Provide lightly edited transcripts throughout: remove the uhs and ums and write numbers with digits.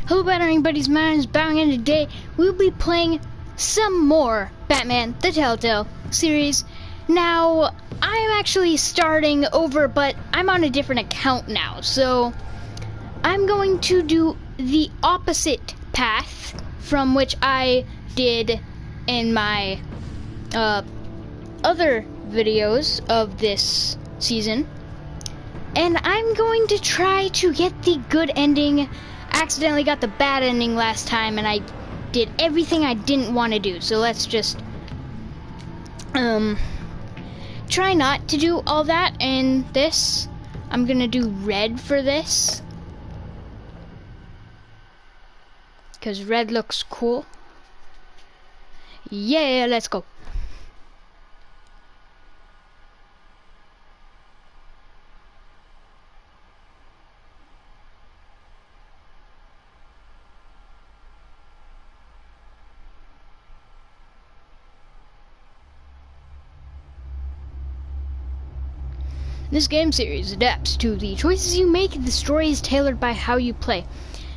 Hello Batwing buddies, my name is Batwing and today we'll be playing some more Batman the Telltale series. Now, I'm actually starting over, but I'm on a different account now, so I'm going to do the opposite path from which I did in my other videos of this season. And I'm going to try to get the good ending. Accidentally got the bad ending last time and I did everything I didn't want to do, so let's just try not to do all that. And this, I'm gonna do red for this because red looks cool. Yeah, let's go. This game series adapts to the choices you make. The story is tailored by how you play.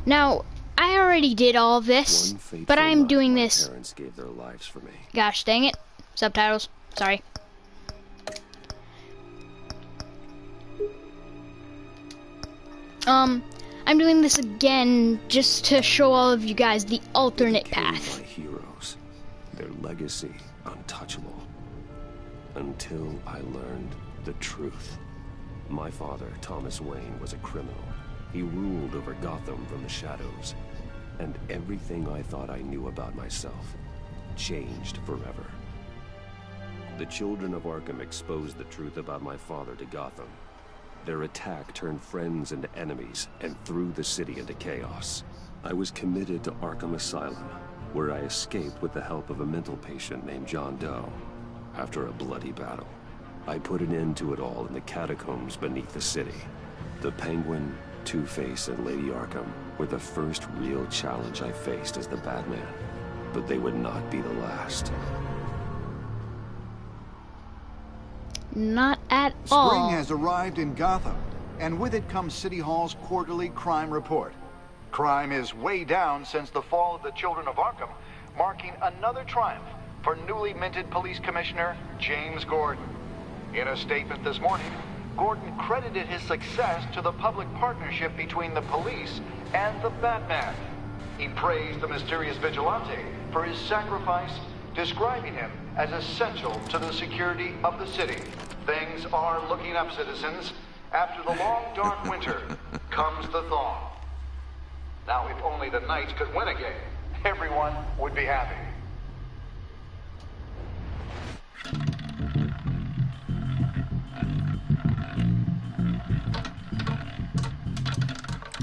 Now, I already did all of this, but I'm doing this. Parents gave their lives for me. Gosh dang it. Subtitles. Sorry. I'm doing this again just to show all of you guys the alternate path. My heroes, their legacy untouchable. Until I learned the truth. My father, Thomas Wayne, was a criminal. He ruled over Gotham from the shadows. And everything I thought I knew about myself changed forever. The children of Arkham exposed the truth about my father to Gotham. Their attack turned friends into enemies and threw the city into chaos. I was committed to Arkham Asylum, where I escaped with the help of a mental patient named John Doe. After a bloody battle, I put an end to it all in the catacombs beneath the city. The Penguin, Two-Face, and Lady Arkham were the first real challenge I faced as the Batman, but they would not be the last. Not at all. Spring has arrived in Gotham, and with it comes City Hall's quarterly crime report. Crime is way down since the fall of the Children of Arkham, marking another triumph for newly minted Police Commissioner James Gordon. In a statement this morning, Gordon credited his success to the public partnership between the police and the Batman. He praised the mysterious vigilante for his sacrifice, describing him as essential to the security of the city. Things are looking up, citizens. After the long, dark winter comes the thaw. Now, if only the Knights could win again, everyone would be happy.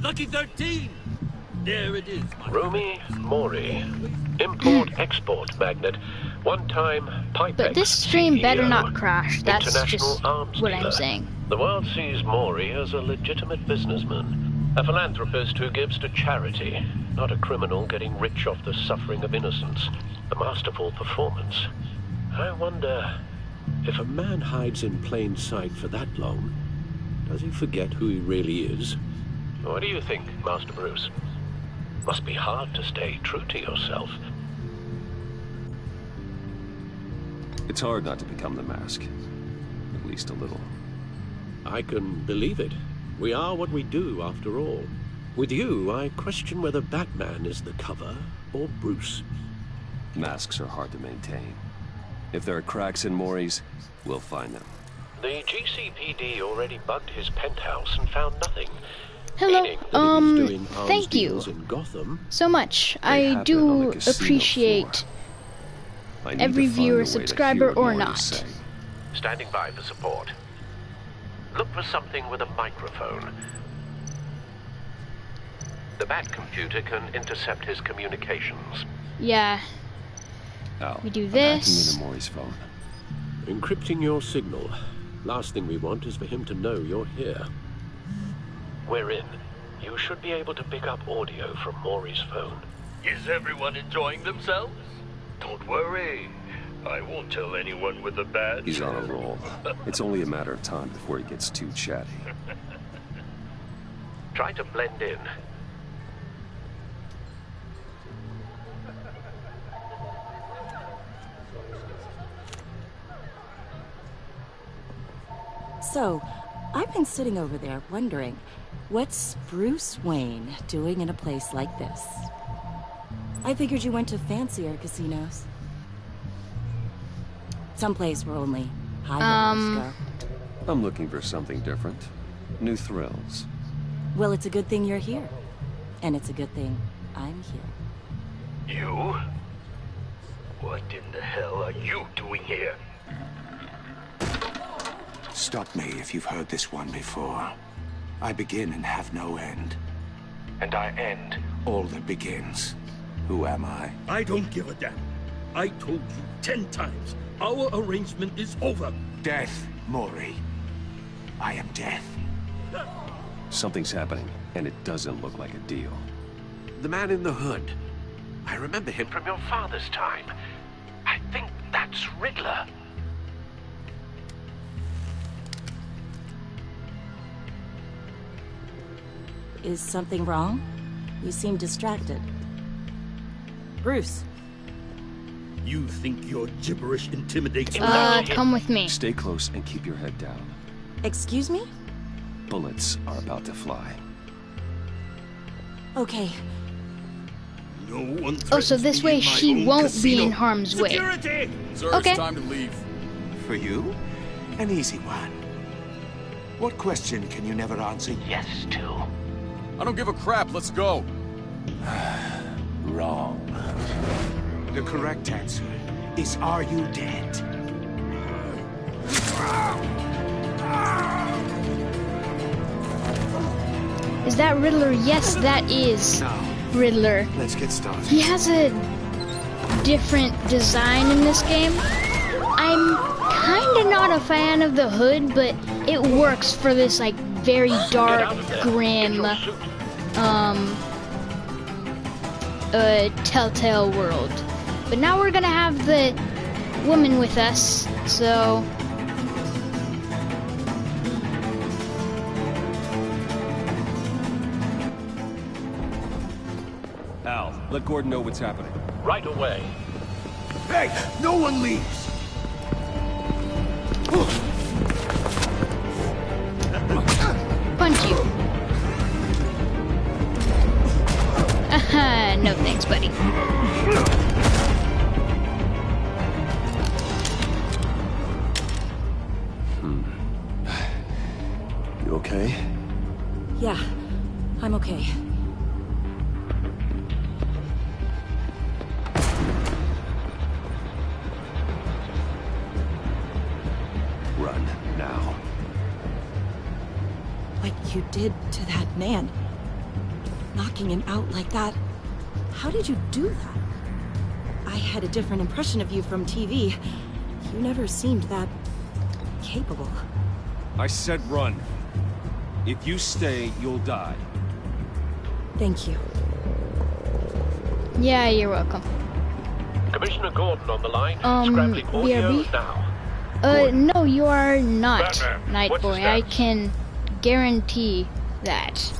Lucky 13! There it is, my Romy Mori, import-export magnate, one-time pipe. But this stream CEO, better not crash. That's international just arms what dealer. I'm saying. The world sees Mori as a legitimate businessman, a philanthropist who gives to charity, not a criminal getting rich off the suffering of innocence. A masterful performance. I wonder, if a man hides in plain sight for that long, does he forget who he really is? what do you think, Master Bruce? Must be hard to stay true to yourself. It's hard not to become the Mask. At least a little. I can believe it. We are what we do, after all. With you, I question whether Batman is the cover or Bruce. Masks are hard to maintain. If there are cracks in Mori's, we'll find them. The GCPD already bugged his penthouse and found nothing. Hello. Meaning Thank you in Gotham. so much. They I happen do on the casino appreciate floor. I need every to find a viewer, way to subscriber, hear what or Mori not. is saying. Standing by for support. Look for something with a microphone. The Bat computer can intercept his communications. Yeah. Al, We do I'm hacking this. into Mori's phone. Encrypting your signal. Last thing we want is for him to know you're here. We're in. You should be able to pick up audio from Maury's phone. Is everyone enjoying themselves? Don't worry. I won't tell anyone with a badge. He's on a roll. It's only a matter of time before he gets too chatty. Try to blend in. So, I've been sitting over there wondering, what's Bruce Wayne doing in a place like this? I figured you went to fancier casinos. Someplace where only high rollers go. I'm looking for something different. New thrills. Well, it's a good thing you're here. And it's a good thing I'm here. You? What in the hell are you doing here? Stop me if you've heard this one before. I begin and have no end. And I end all that begins. Who am I? I don't give a damn. I told you 10 times. Our arrangement is over. Death, Maury. I am death. Something's happening, and it doesn't look like a deal. The man in the hood. I remember him from your father's time. I think that's Riddler. Is something wrong? You seem distracted. Bruce. You think your gibberish intimidates me? Come with me. Stay close and keep your head down. Excuse me? Bullets are about to fly. Okay. No one Oh, so this way threatens me in she my own won't casino. be in harm's way. Security! Sir, Okay. it's time to leave. For you? An easy one. What question can you never answer yes to? I don't give a crap. Let's go. Wrong. The correct answer is, are you dead? Is that Riddler? Yes, that is Now, Riddler. let's get started. He has a different design in this game. I'm kinda not a fan of the hood, but it works for this like very dark, grim, Telltale world. But now we're gonna have the woman with us, so... Al, let Gordon know what's happening. Right away. Hey, no one leaves! Punch you. No thanks, buddy. You okay? Yeah, I'm okay. Run, now. What you did to that man. Knocking him out like that. How did you do that? I had a different impression of you from TV. You never seemed that... capable. I said run. If you stay, you'll die. Thank you. Yeah, you're welcome. Commissioner Gordon on the line. Scrambling audio BRB? now. No, you are not, Batman, Night what's the Boy. I status? can guarantee that.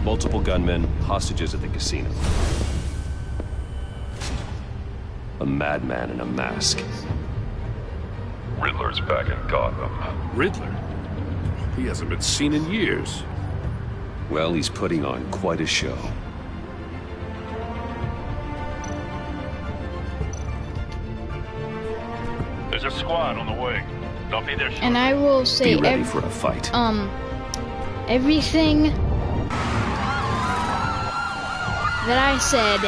Multiple gunmen, hostages at the casino. A madman in a mask. Riddler's back in Gotham. Riddler? He hasn't been seen in years. Well, he's putting on quite a show. There's a squad on the way. They'll be there shortly. And I will say Be ready for a fight. everything that I said,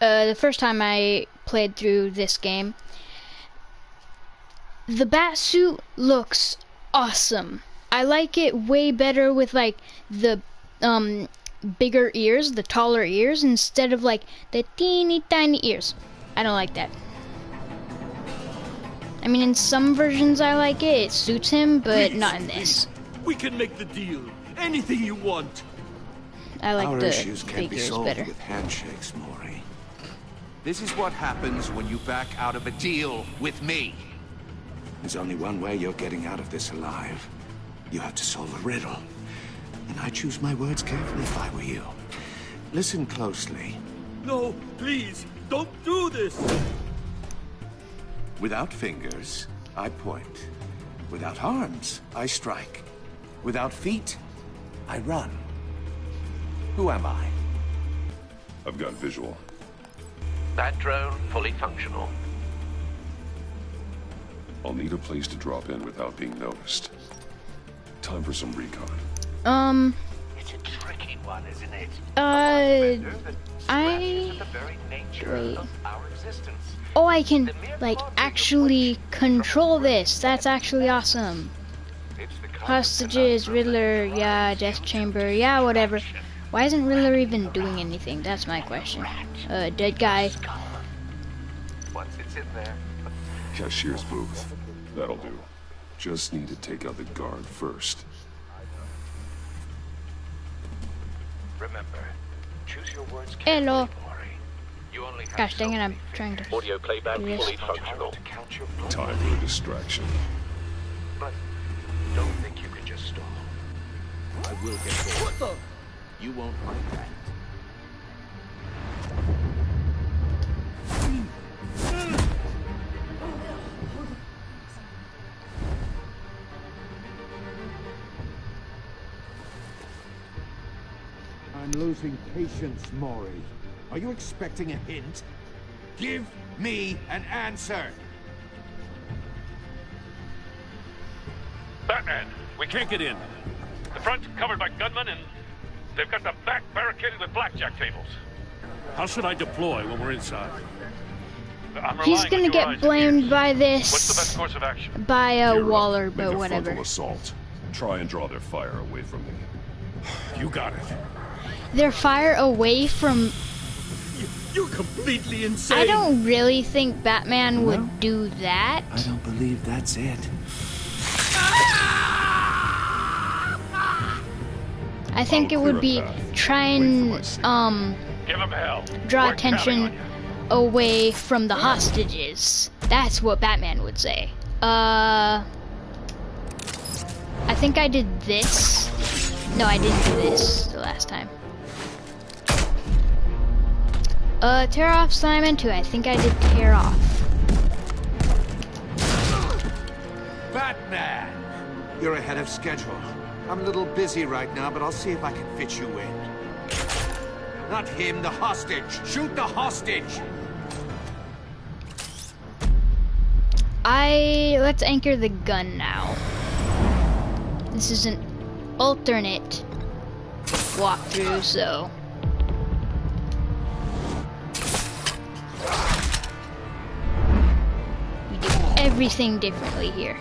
the first time I played through this game, the Batsuit looks awesome. I like it way better with like the bigger ears, the taller ears, instead of like the teeny tiny ears. I don't like that. I mean, in some versions I like it, it suits him, but not in this. We can make the deal. Anything you want. I like Our the issues can big be ears solved better. with handshakes, Maury. This is what happens when you back out of a deal with me. There's only one way you're getting out of this alive. You have to solve a riddle. And I'd choose my words carefully if I were you. Listen closely. No, please, don't do this! Without fingers, I point. Without arms, I strike. Without feet, I run. Who am I? I've got visual. That drone fully functional. I'll need a place to drop in without being noticed. Time for some recon. It's a tricky one, isn't it? Wait. Oh, I can, like, actually control this. That's actually awesome. Hostages, Riddler, yeah, Death Chamber, yeah, whatever. Why isn't Riddler even doing anything? That's my question. Dead guy. Once it's in there. Cashier's booth. That'll do. Just need to take out the guard first. Remember, choose your words Hello. carefully, Maury. You only have Gosh so dang it, I'm many trying to... audio playback Yes. fully functional. Time for a distraction. But don't think you can just stall. I will get bored. What the? You won't like that. I'm losing patience, Maury. Are you expecting a hint? Give me an answer! Batman, we can't get in. The front's covered by gunmen, and they've got the back barricaded with blackjack tables. How should I deploy when we're inside? He's gonna get blamed by this. What's the best course of action? By Waller, Make but a whatever. frontal assault. Try and draw their fire away from me. You got it. Their fire away from... You're completely insane. I don't really think Batman would do that. I don't believe that's it. I think it would be try and Give him hell. draw We're counting attention on you. away from the hostages. That's what Batman would say. I think I did this. No, I didn't do this the last time. Tear off Simon too. I think I did tear off. Batman! You're ahead of schedule. I'm a little busy right now, but I'll see if I can fit you in. Not him, the hostage! Shoot the hostage! Let's anchor the gun now. This is an alternate walkthrough, so... we do everything differently here.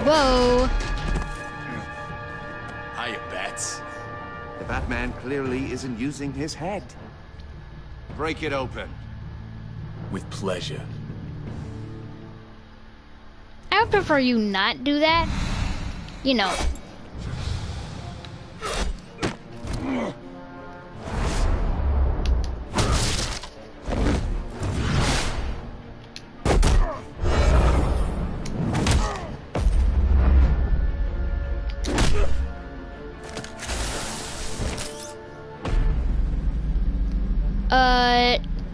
Whoa! Hiya, Bats. The Batman clearly isn't using his head. Break it open. With pleasure. I would prefer you not do that. You know.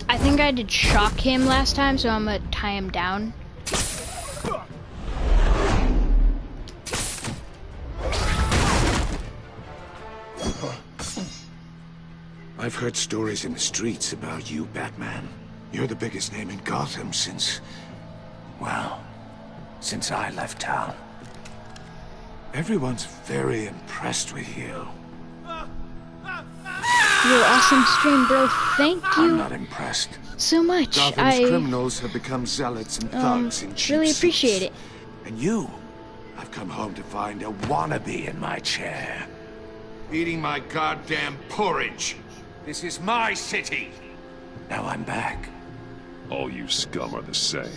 I think I did shock him last time, so I'm gonna tie him down. I've heard stories in the streets about you, Batman. You're the biggest name in Gotham since... well, since I left town. Everyone's very impressed with you. You're awesome stream, bro. Thank you. I'm not impressed. So much. Gotham's criminals have become zealots and thugs in cheap really appreciate suits. it. And you, I've come home to find a wannabe in my chair. Eating my goddamn porridge. This is my city. Now I'm back. All you scum are the same.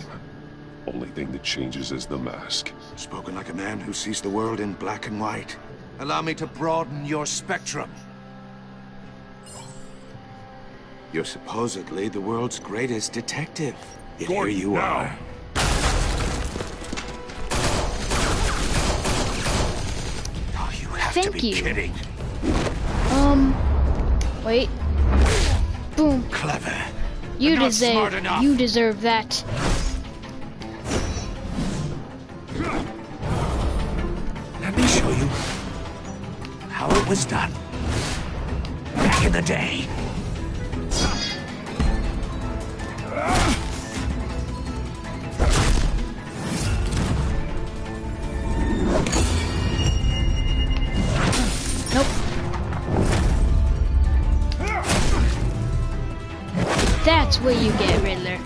Only thing that changes is the mask. Spoken like a man who sees the world in black and white. Allow me to broaden your spectrum. You're supposedly the world's greatest detective. Yet here you are. thank to be you. kidding. Wait. Boom. Clever. Not smart enough. You deserve that. Let me show you how it was done back in the day. Nope. That's what you get, Riddler.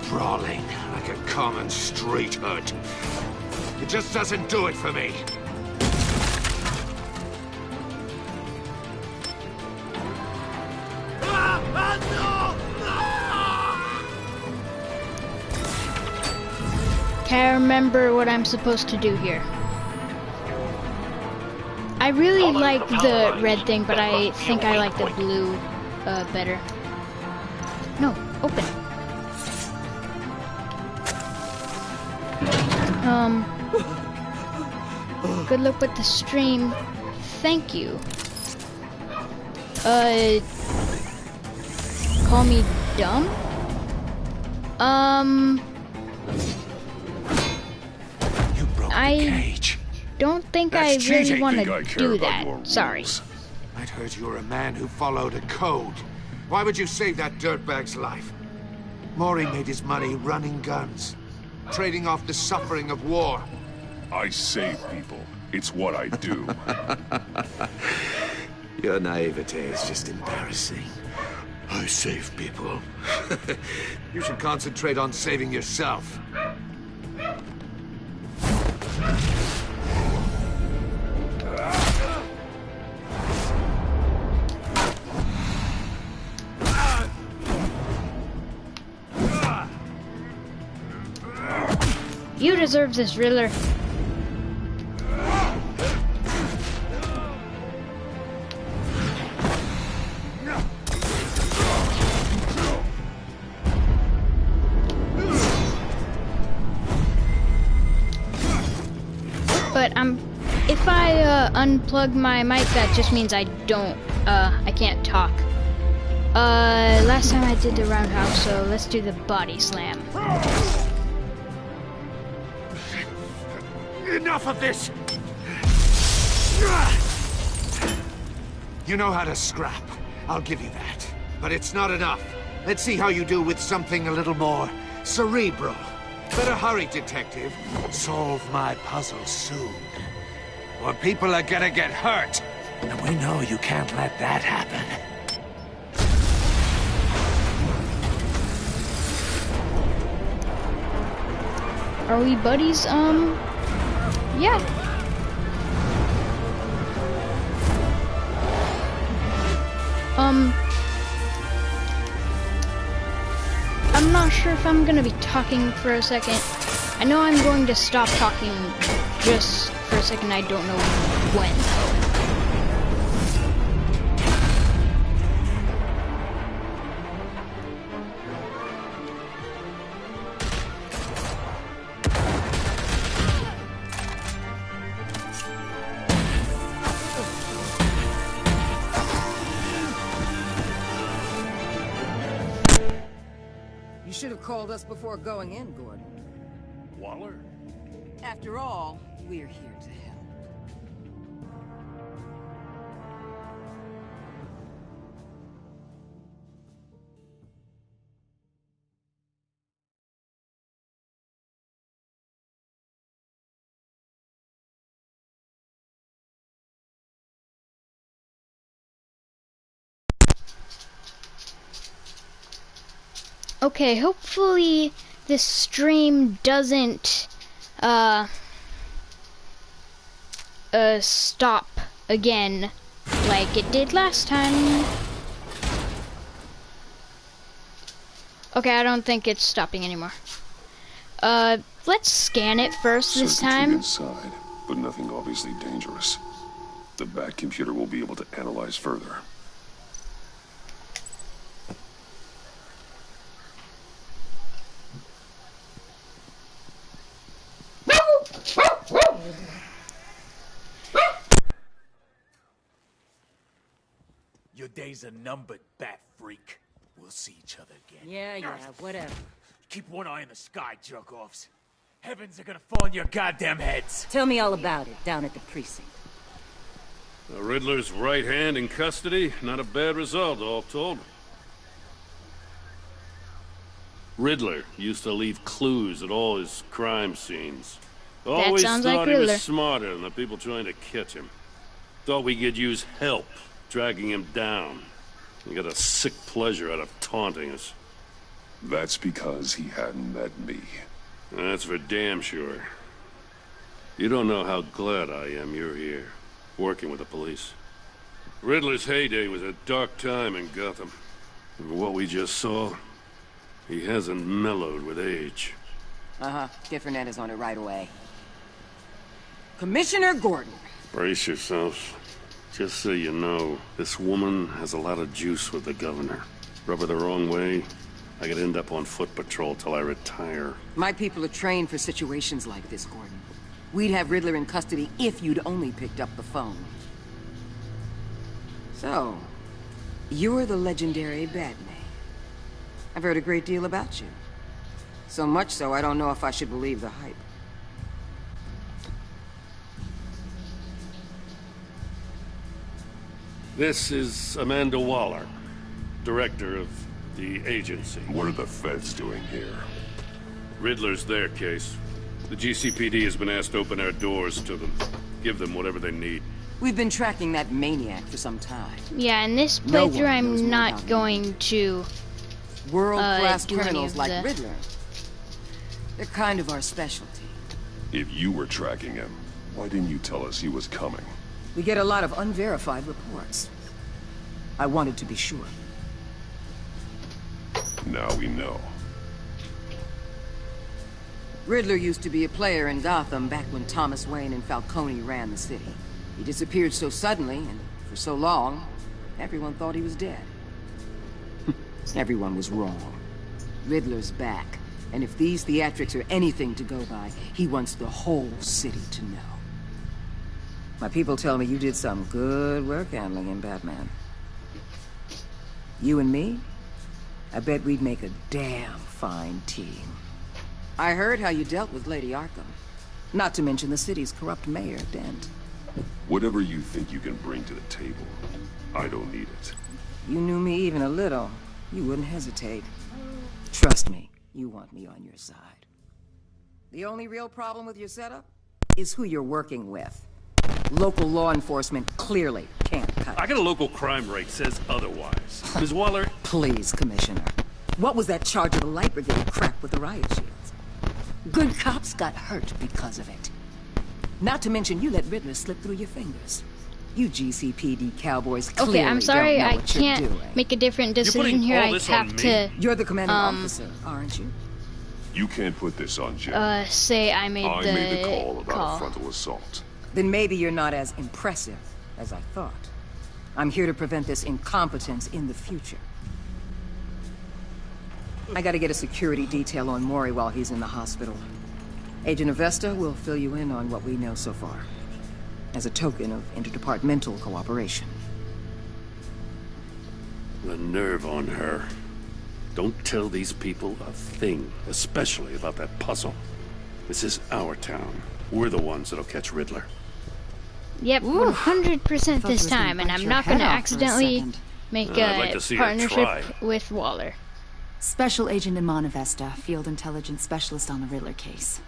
Brawling like a common street hood. It just doesn't do it for me. Can't remember what I'm supposed to do here. I really like the red thing, but I think I like the blue better. No, open. Good luck with the stream. Thank you. Call me dumb? I don't think I really want to do that. Sorry. I'd heard you were a man who followed a code. Why would you save that dirtbag's life? Maury made his money running guns, trading off the suffering of war. I save people. It's what I do. Your naivete is just embarrassing. I save people. You should concentrate on saving yourself. You deserve this, Riddler. But if I unplug my mic, that just means I can't talk. Last time I did the roundhouse, so let's do the body slam. Enough of this! You know how to scrap. I'll give you that. But it's not enough. Let's see how you do with something a little more cerebral. Better hurry, detective. Solve my puzzle soon. Or people are gonna get hurt. And we know you can't let that happen. Are we buddies? Yeah. I'm not sure if I'm gonna be talking for a second. I know I'm going to stop talking just for a second. I don't know when. You should have called us before going in, Gordon. Waller? After all, we're here to help. Okay, hopefully this stream doesn't stop again like it did last time. Okay, I don't think it's stopping anymore. Let's scan it first this time. Inside, but nothing obviously dangerous. The Bat computer will be able to analyze further. days are numbered, bat freak. We'll see each other again. Yeah, whatever. Keep one eye in the sky, jerk-offs. Heavens are gonna fall on your goddamn heads. Tell me all about it down at the precinct. The Riddler's right hand in custody. Not a bad result, all told. Riddler used to leave clues at all his crime scenes. Always sounds thought like he Riddler. was smarter than the people trying to catch him. Thought we could use help dragging him down. He got a sick pleasure out of taunting us. That's because he hadn't met me. That's for damn sure. You don't know how glad I am you're here, working with the police. Riddler's heyday was a dark time in Gotham. And what we just saw, he hasn't mellowed with age. Uh-huh. Get Fernandez on it right away. Commissioner Gordon. Brace yourselves. Just so you know, this woman has a lot of juice with the governor. Rub her the wrong way, I could end up on foot patrol till I retire. My people are trained for situations like this, Gordon. We'd have Riddler in custody if you'd only picked up the phone. So, you're the legendary Batman. I've heard a great deal about you. So much so, I don't know if I should believe the hype. This is Amanda Waller, director of the agency. What are the feds doing here? Riddler's their case. The GCPD has been asked to open our doors to them. Give them whatever they need. We've been tracking that maniac for some time. Yeah, in this No one playthrough, knows I'm more not about going to world-class do any criminals of like the- Riddler. They're kind of our specialty. If you were tracking him, why didn't you tell us he was coming? We get a lot of unverified reports. I wanted to be sure. Now we know. Riddler used to be a player in Gotham back when Thomas Wayne and Falcone ran the city. He disappeared so suddenly, and for so long, everyone thought he was dead. Everyone was wrong. Riddler's back, and if these theatrics are anything to go by, he wants the whole city to know. My people tell me you did some good work handling him, Batman. You and me? I bet we'd make a damn fine team. I heard how you dealt with Lady Arkham. Not to mention the city's corrupt mayor, Dent. Whatever you think you can bring to the table, I don't need it. You knew me even a little, you wouldn't hesitate. Trust me, you want me on your side. The only real problem with your setup is who you're working with. Local law enforcement clearly can't cut it. I got a local crime rate says otherwise. Ms. Waller... Please, Commissioner. What was that charge of the Light Brigade crap with the riot shields? Good cops got hurt because of it. Not to mention you let Riddler slip through your fingers. You GCPD cowboys clearly Okay, I'm sorry, don't know I what you're can't doing. make a different decision putting here. all I this on have me? to You're the commanding officer, aren't you? You can't put this on Jim. say I made I the made the call about a frontal assault. Then maybe you're not as impressive as I thought. I'm here to prevent this incompetence in the future. I gotta get a security detail on Maury while he's in the hospital. Agent Avesta will fill you in on what we know so far, as a token of interdepartmental cooperation. The nerve on her. Don't tell these people a thing, especially about that puzzle. This is our town. We're the ones that'll catch Riddler. Yep, 100% this time, and I'm not going to accidentally make I'd like a to see her partnership try. with Waller. Special Agent Iman Avesta, Field Intelligence Specialist on the Riddler case.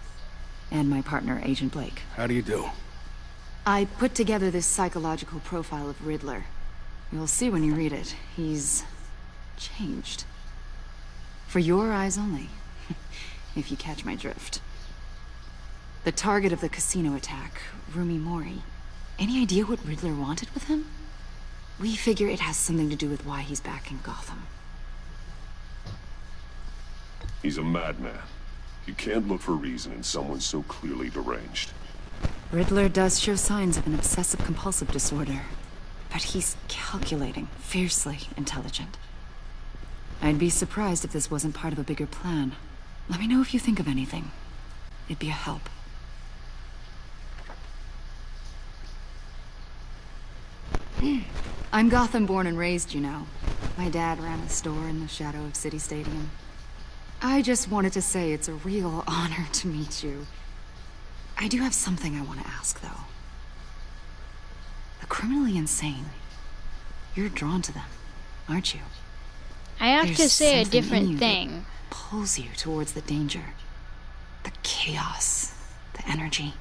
And my partner, Agent Blake. How do you do? I put together this psychological profile of Riddler. You'll see when you read it. He's changed. For your eyes only, if you catch my drift. The target of the casino attack, Rumi Mori. Any idea what Riddler wanted with him? We figure it has something to do with why he's back in Gotham. He's a madman. You can't look for reason in someone so clearly deranged. Riddler does show signs of an obsessive-compulsive disorder, but he's calculating, fiercely intelligent. I'd be surprised if this wasn't part of a bigger plan. Let me know if you think of anything. It'd be a help. I'm Gotham born and raised, you know. My dad ran a store in the shadow of City Stadium. I just wanted to say it's a real honor to meet you. I do have something I want to ask, though. The criminally insane. You're drawn to them, aren't you? I have There's to say a something in different you thing. that pulls you towards the danger. The chaos. The energy.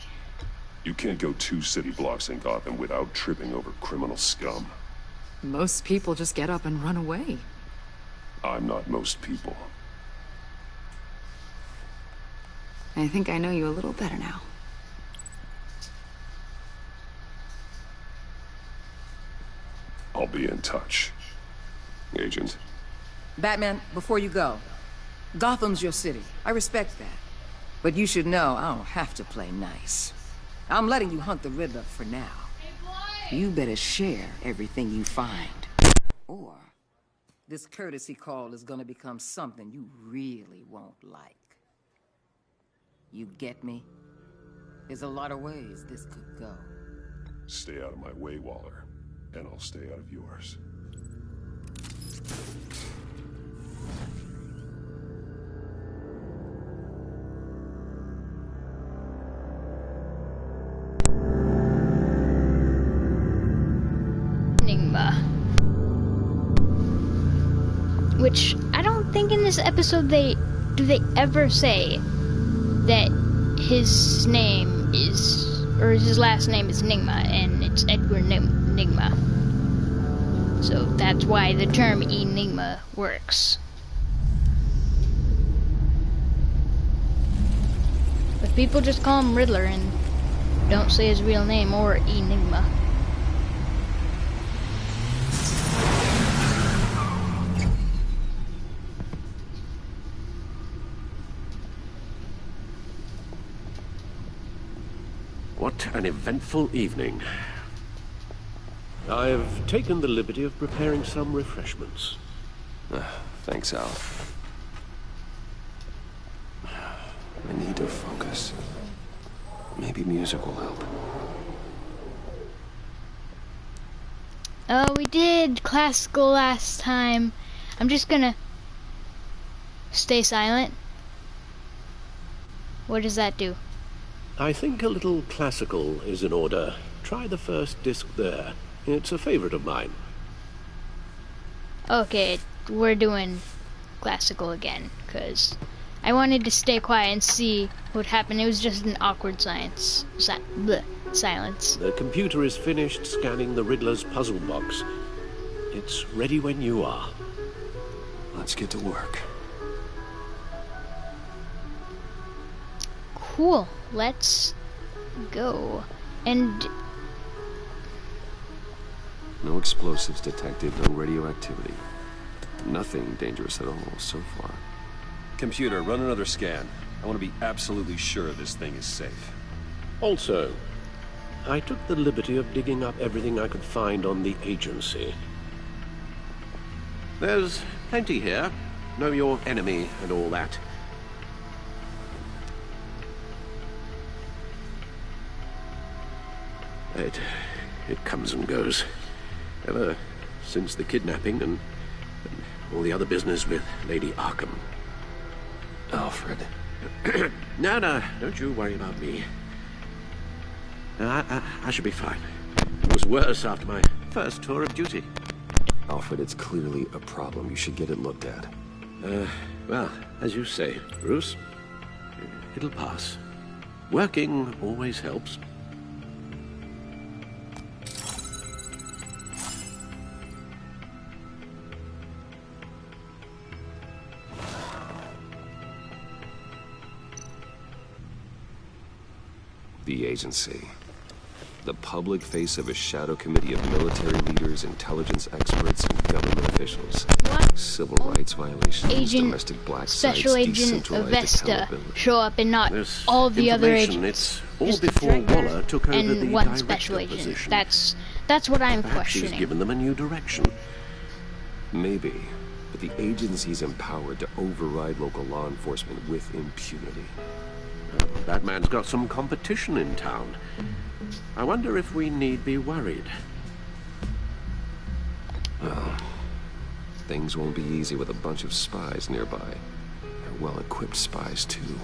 You can't go 2 city blocks in Gotham without tripping over criminal scum. Most people just get up and run away. I'm not most people. I think I know you a little better now. I'll be in touch. Agent. Batman, before you go, Gotham's your city. I respect that. But you should know I don't have to play nice. I'm letting you hunt the Riddler for now. You better share everything you find. Or this courtesy call is gonna become something you really won't like. You get me? There's a lot of ways this could go. Stay out of my way, Waller. And I'll stay out of yours. Enigma. Which, I don't think in this episode do they ever say that his name is, or his last name is Enigma, and it's Edward Enigma. So that's why the term Enigma works. But people just call him Riddler and don't say his real name or Enigma. What an eventful evening. I've taken the liberty of preparing some refreshments. Thanks, Al. I need to focus. Maybe music will help. Oh, we did classical last time. I'm just gonna stay silent. What does that do? I think a little classical is in order. Try the first disc there. It's a favorite of mine. Okay, we're doing classical again, because I wanted to stay quiet and see what happened. It was just an awkward silence. Silence. The computer is finished scanning the Riddler's puzzle box. It's ready when you are. Let's get to work. Cool. Let's go. And no explosives detected, no radioactivity. Nothing dangerous at all so far. Computer, run another scan. I want to be absolutely sure this thing is safe. Also, I took the liberty of digging up everything I could find on the agency. There's plenty here. Know your enemy and all that. It comes and goes. Ever since the kidnapping and all the other business with Lady Arkham. Alfred. No, don't you worry about me. I should be fine. It was worse after my first tour of duty. Alfred, it's clearly a problem. You should get it looked at. Well, as you say, Bruce, it'll pass. Working always helps. The agency. The public face of a shadow committee of military leaders, intelligence experts, and government officials. What? Civil rights violations, domestic black Special sites, Agent decentralized Avesta accountability. show up and not There's all the other agents. It's all Just the before director Waller took over and the one director special agent. position. That's what I'm Perhaps she's questioning. given them a new direction. Maybe, but the agency's empowered to override local law enforcement with impunity. Batman's got some competition in town. I wonder if we need be worried. Well, things won't be easy with a bunch of spies nearby. They're well-equipped spies, too.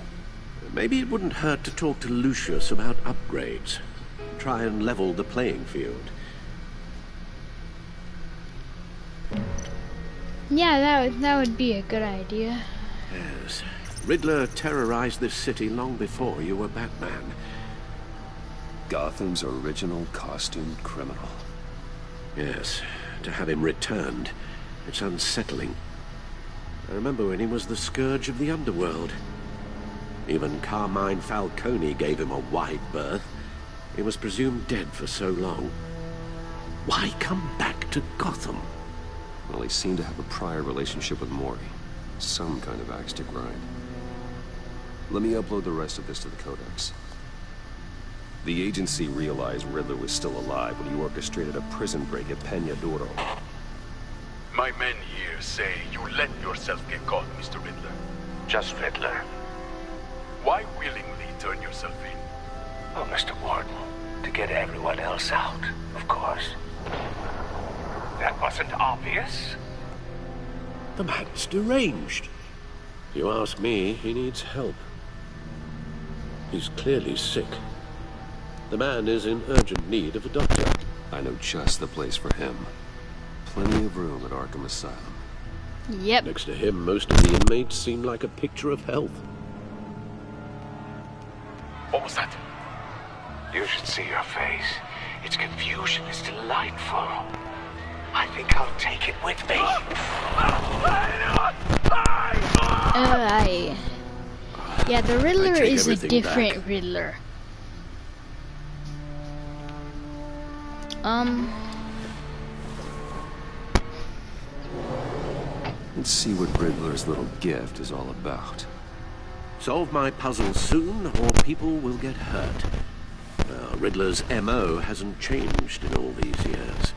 Maybe it wouldn't hurt to talk to Lucius about upgrades. Try and level the playing field. Yeah, that would be a good idea. Yes. Riddler terrorized this city long before you were Batman. Gotham's original costumed criminal. Yes. To have him returned, it's unsettling. I remember when he was the scourge of the underworld. Even Carmine Falcone gave him a wide berth. He was presumed dead for so long. Why come back to Gotham? Well, he seemed to have a prior relationship with Mori. Some kind of axe to grind. Let me upload the rest of this to the Codex. The agency realized Riddler was still alive when he orchestrated a prison break at Peña Duro. My men here say you let yourself get caught, Mr. Riddler. Just Riddler. Why willingly turn yourself in? Oh, Mr. Warden, to get everyone else out, of course. That wasn't obvious. The man's deranged. If you ask me, he needs help. He's clearly sick. The man is in urgent need of a doctor. I know just the place for him. Plenty of room at Arkham Asylum. Yep. Next to him, most of the inmates seem like a picture of health. What was that? You should see your face. Its confusion is delightful. I think I'll take it with me. Yeah, the Riddler is a different Riddler. Let's see what Riddler's little gift is all about. Solve my puzzle soon, or people will get hurt. Riddler's MO hasn't changed in all these years.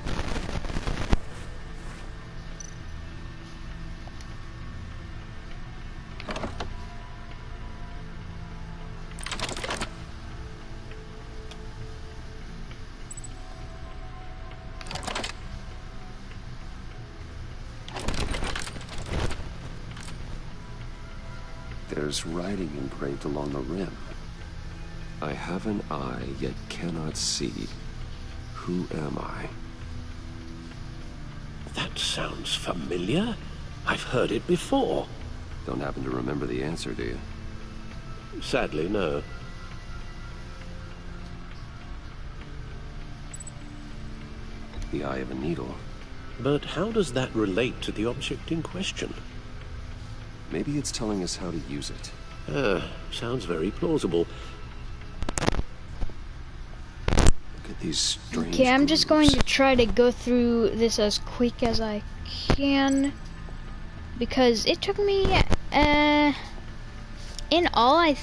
There's writing engraved along the rim. I have an eye, yet cannot see. Who am I? That sounds familiar. I've heard it before. Don't happen to remember the answer, do you? Sadly, no. The eye of a needle. But how does that relate to the object in question? Maybe it's telling us how to use it. Sounds very plausible. Look at these strange Okay, I'm just going to try to go through this as quick as I can. Because it took me, in all, I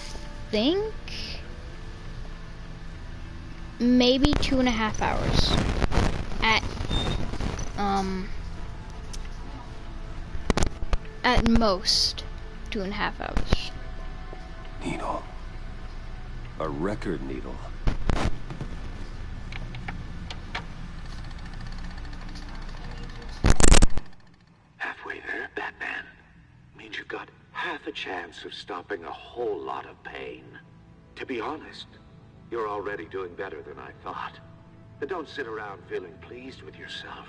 think, maybe 2.5 hours. At most, 2.5 hours. Needle. A record needle. Halfway there, Batman. Means you've got half a chance of stopping a whole lot of pain. To be honest, you're already doing better than I thought. But don't sit around feeling pleased with yourself.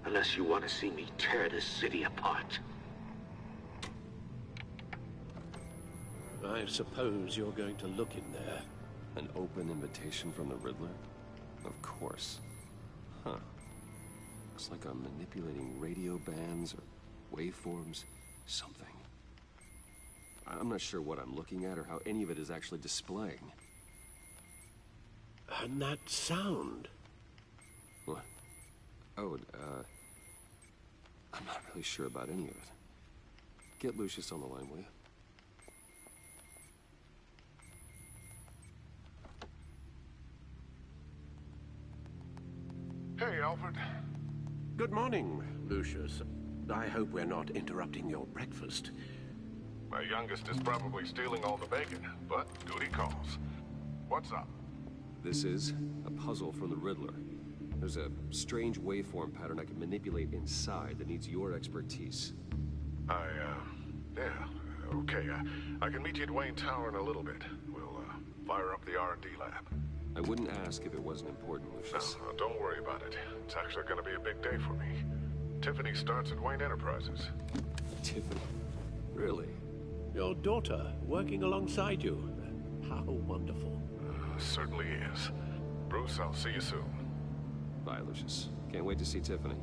Unless you want to see me tear this city apart. I suppose you're going to look in there. An open invitation from the Riddler? Of course. Huh. Looks like I'm manipulating radio bands or waveforms. Something. I'm not sure what I'm looking at or how any of it is actually displaying. And that sound? What? Oh, I'm not really sure about any of it. Get Lucius on the line, will you? Hey, Alfred. Good morning, Lucius. I hope we're not interrupting your breakfast. My youngest is probably stealing all the bacon, but duty calls. What's up? This is a puzzle from the Riddler. There's a strange waveform pattern I can manipulate inside that needs your expertise. Yeah, okay. I can meet you at Wayne Tower in a little bit. We'll, fire up the R&D lab. I wouldn't ask if it wasn't important, Lucius. No, don't worry about it. It's actually gonna be a big day for me. Tiffany starts at Wayne Enterprises. Tiffany? Really? Your daughter, working alongside you. How wonderful. Certainly is. Bruce, I'll see you soon. Bye, Lucius. Can't wait to see Tiffany.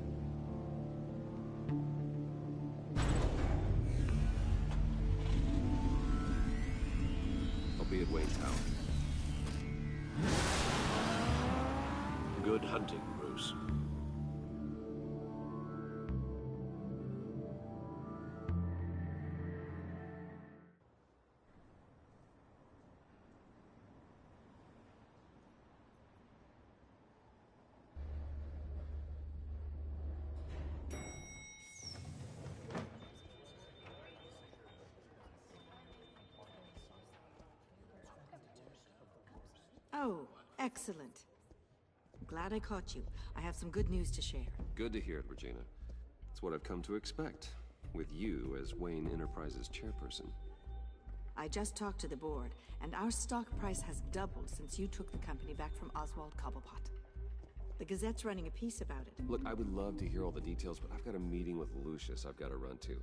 I'll be at Wayne Tower. Good hunting, Bruce. Oh, excellent. Glad I caught you. I have some good news to share. Good to hear it, Regina. It's what I've come to expect, with you as Wayne Enterprises chairperson. I just talked to the board, and our stock price has doubled since you took the company back from Oswald Cobblepot. The Gazette's running a piece about it. Look, I would love to hear all the details, but I've got a meeting with Lucius I've got to run to.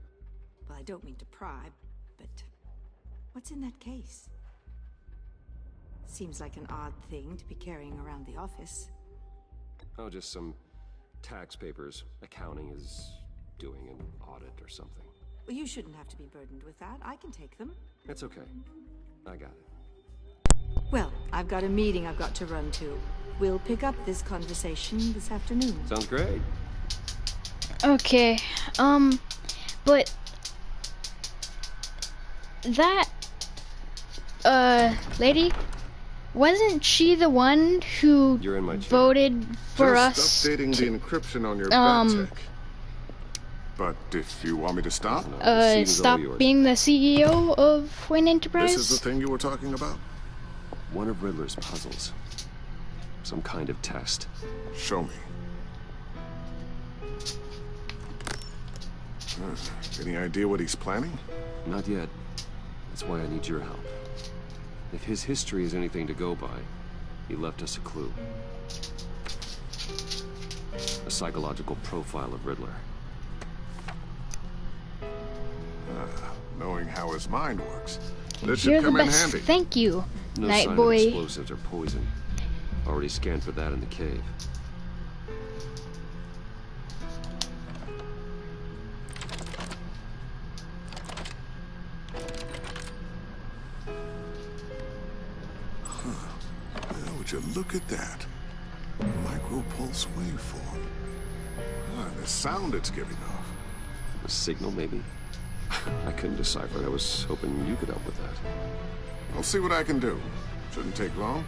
Well, I don't mean to pry, but what's in that case? Seems like an odd thing to be carrying around the office. Oh, just some tax papers. Accounting is doing an audit or something. Well, you shouldn't have to be burdened with that. I can take them. It's okay. I got it. Well, I've got a meeting I've got to run to. We'll pick up this conversation this afternoon. Sounds great. Okay, but that, lady, wasn't she the one who voted for us? Just updating the encryption on your Batwing. But if you want me to stop? Stop being the CEO of Wayne Enterprise? This is the thing you were talking about? One of Riddler's puzzles. Some kind of test. Show me. Any idea what he's planning? Not yet. That's why I need your help. If his history is anything to go by, he left us a clue. A psychological profile of Riddler. Knowing how his mind works. This You're should come the in best. handy. Thank you, No Night sign Boy. of explosives or poison. Already scanned for that in the cave. Would you look at that? Micropulse waveform. The sound it's giving off. A signal, maybe? I couldn't decipher. I was hoping you could help with that. I'll see what I can do. Shouldn't take long.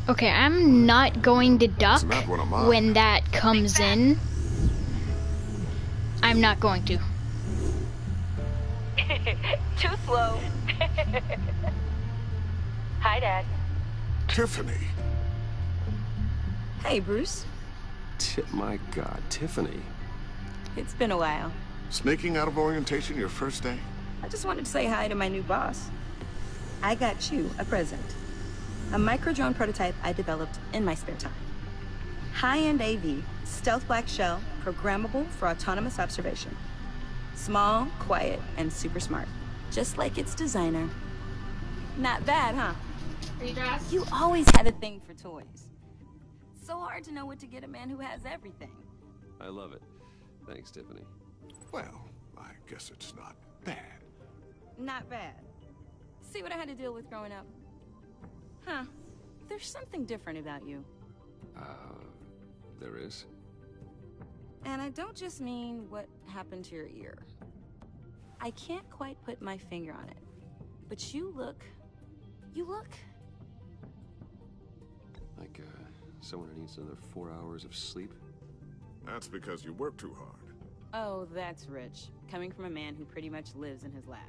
Okay, I'm not going to duck not one of mine. when that comes in. I'm not going to. Too slow. Hi, Dad. Tiffany. Hey, Bruce. My God, Tiffany. It's been a while. Sneaking out of orientation your first day? I just wanted to say hi to my new boss. I got you a present. A micro-drone prototype I developed in my spare time. High-end AV, stealth black shell, programmable for autonomous observation. Small, quiet, and super smart. Just like its designer. Not bad, huh? You always had a thing for toys. So hard to know what to get a man who has everything. I love it. Thanks, Tiffany. Well, I guess it's not bad. Not bad. See what I had to deal with growing up? Huh. There's something different about you. There is? And I don't just mean what happened to your ear. I can't quite put my finger on it. But you look... Like, someone who needs another 4 hours of sleep? That's because you work too hard. Oh, that's rich. Coming from a man who pretty much lives in his lab.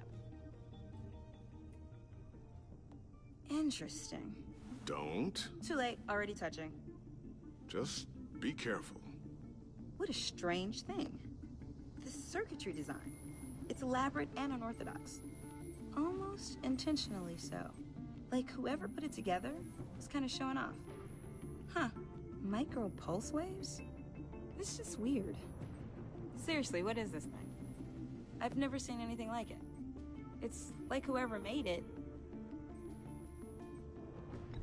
Interesting. Don't. Too late, already touching. Just be careful. What a strange thing. The circuitry design. It's elaborate and unorthodox. Almost intentionally so. Like whoever put it together was kind of showing off. Huh. Micro pulse waves? It's just weird. Seriously, what is this thing? I've never seen anything like it. It's like whoever made it.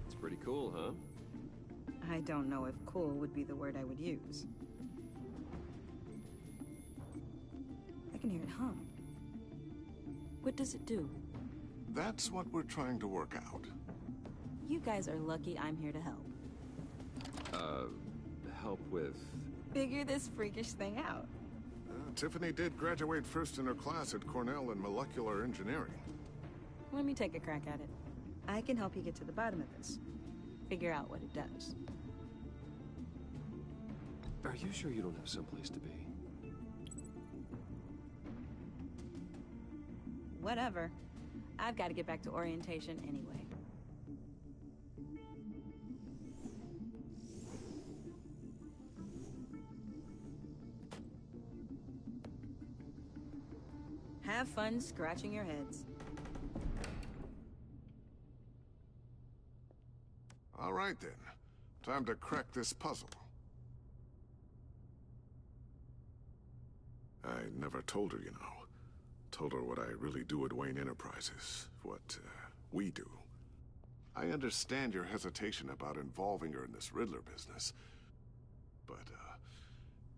It's pretty cool, huh? I don't know if cool would be the word I would use. I can hear it hum. What does it do? That's what we're trying to work out. You guys are lucky I'm here to help. Help with... Figure this freakish thing out. Tiffany did graduate first in her class at Cornell in molecular engineering. Let me take a crack at it. I can help you get to the bottom of this. Figure out what it does. Are you sure you don't have someplace to be? Whatever. I've got to get back to orientation anyway. Have fun scratching your heads. All right then. Time to crack this puzzle. I never told her, you know. Told her what I really do at Wayne Enterprises. What, we do. I understand your hesitation about involving her in this Riddler business. But,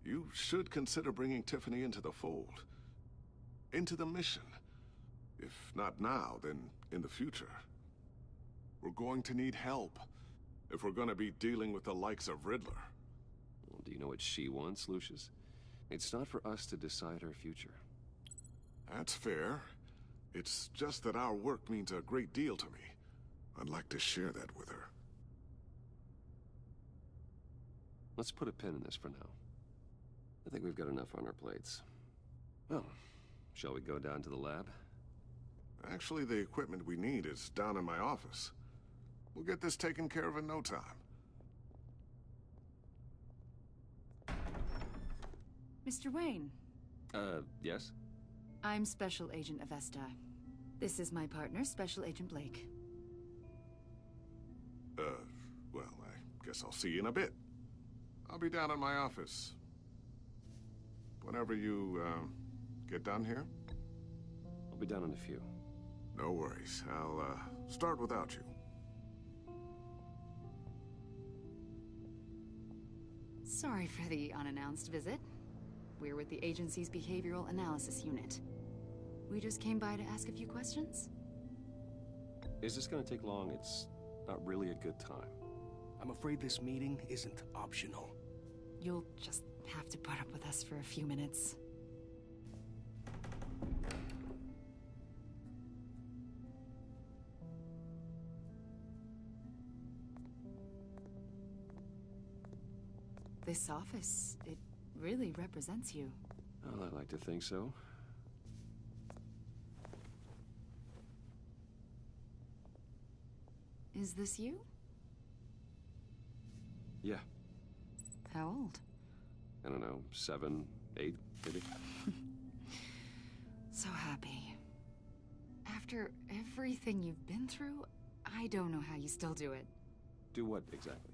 you should consider bringing Tiffany into the fold. Into the mission. If not now, then in the future. We're going to need help if we're going to be dealing with the likes of Riddler. Well, do you know what she wants, Lucius? It's not for us to decide her future. That's fair. It's just that our work means a great deal to me. I'd like to share that with her. Let's put a pin in this for now. I think we've got enough on our plates. Well, shall we go down to the lab? Actually, the equipment we need is down in my office. We'll get this taken care of in no time. Mr. Wayne. Yes? I'm Special Agent Avesta. This is my partner, Special Agent Blake. Well, I guess I'll see you in a bit. I'll be down in my office. Whenever you, get done here? I'll be down in a few. No worries. I'll, start without you. Sorry for the unannounced visit. We're with the agency's behavioral analysis unit. We just came by to ask a few questions. Is this gonna take long? It's not really a good time. I'm afraid this meeting isn't optional. You'll just have to put up with us for a few minutes. This office, it really represents you. Well, I like to think so. Is this you? Yeah. How old? I don't know, 7, 8, maybe? So happy. After everything you've been through, I don't know how you still do it. Do what, exactly?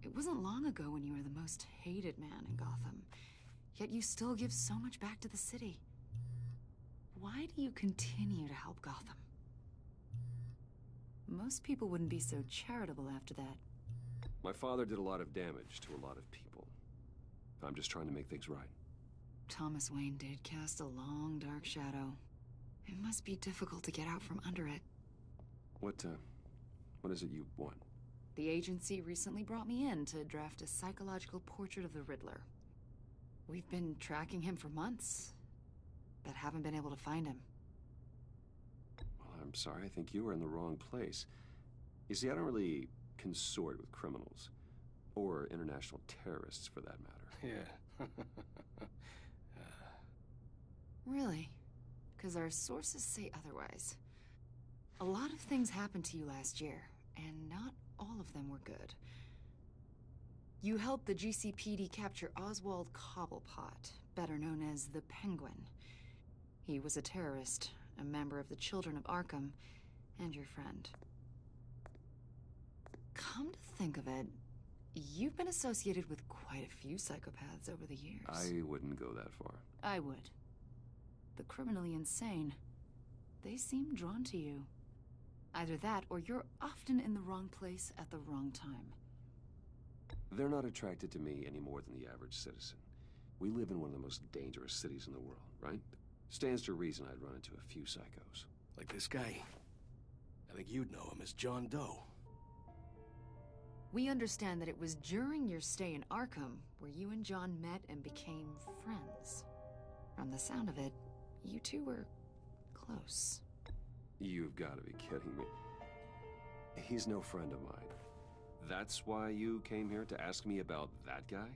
It wasn't long ago when you were the most hated man in Gotham. Yet you still give so much back to the city. Why do you continue to help Gotham? Most people wouldn't be so charitable after that. My father did a lot of damage to a lot of people. I'm just trying to make things right. Thomas Wayne did cast a long, dark shadow. It must be difficult to get out from under it. What is it you want? The agency recently brought me in to draft a psychological portrait of the Riddler. We've been tracking him for months, but haven't been able to find him. Well, I'm sorry, I think you were in the wrong place. You see, I don't really consort with criminals. Or international terrorists, for that matter. Yeah. Really? Because our sources say otherwise. A lot of things happened to you last year, and not all of them were good. You helped the GCPD capture Oswald Cobblepot, better known as the Penguin. He was a terrorist, a member of the Children of Arkham, and your friend. Come to think of it, you've been associated with quite a few psychopaths over the years. I wouldn't go that far. I would. The criminally insane. They seem drawn to you. Either that, or you're often in the wrong place at the wrong time. They're not attracted to me any more than the average citizen. We live in one of the most dangerous cities in the world, right? Stands to reason I'd run into a few psychos. Like this guy. I think you'd know him as John Doe. We understand that it was during your stay in Arkham where you and John met and became friends. From the sound of it, you two were close. You've got to be kidding me. He's no friend of mine. That's why you came here to ask me about that guy?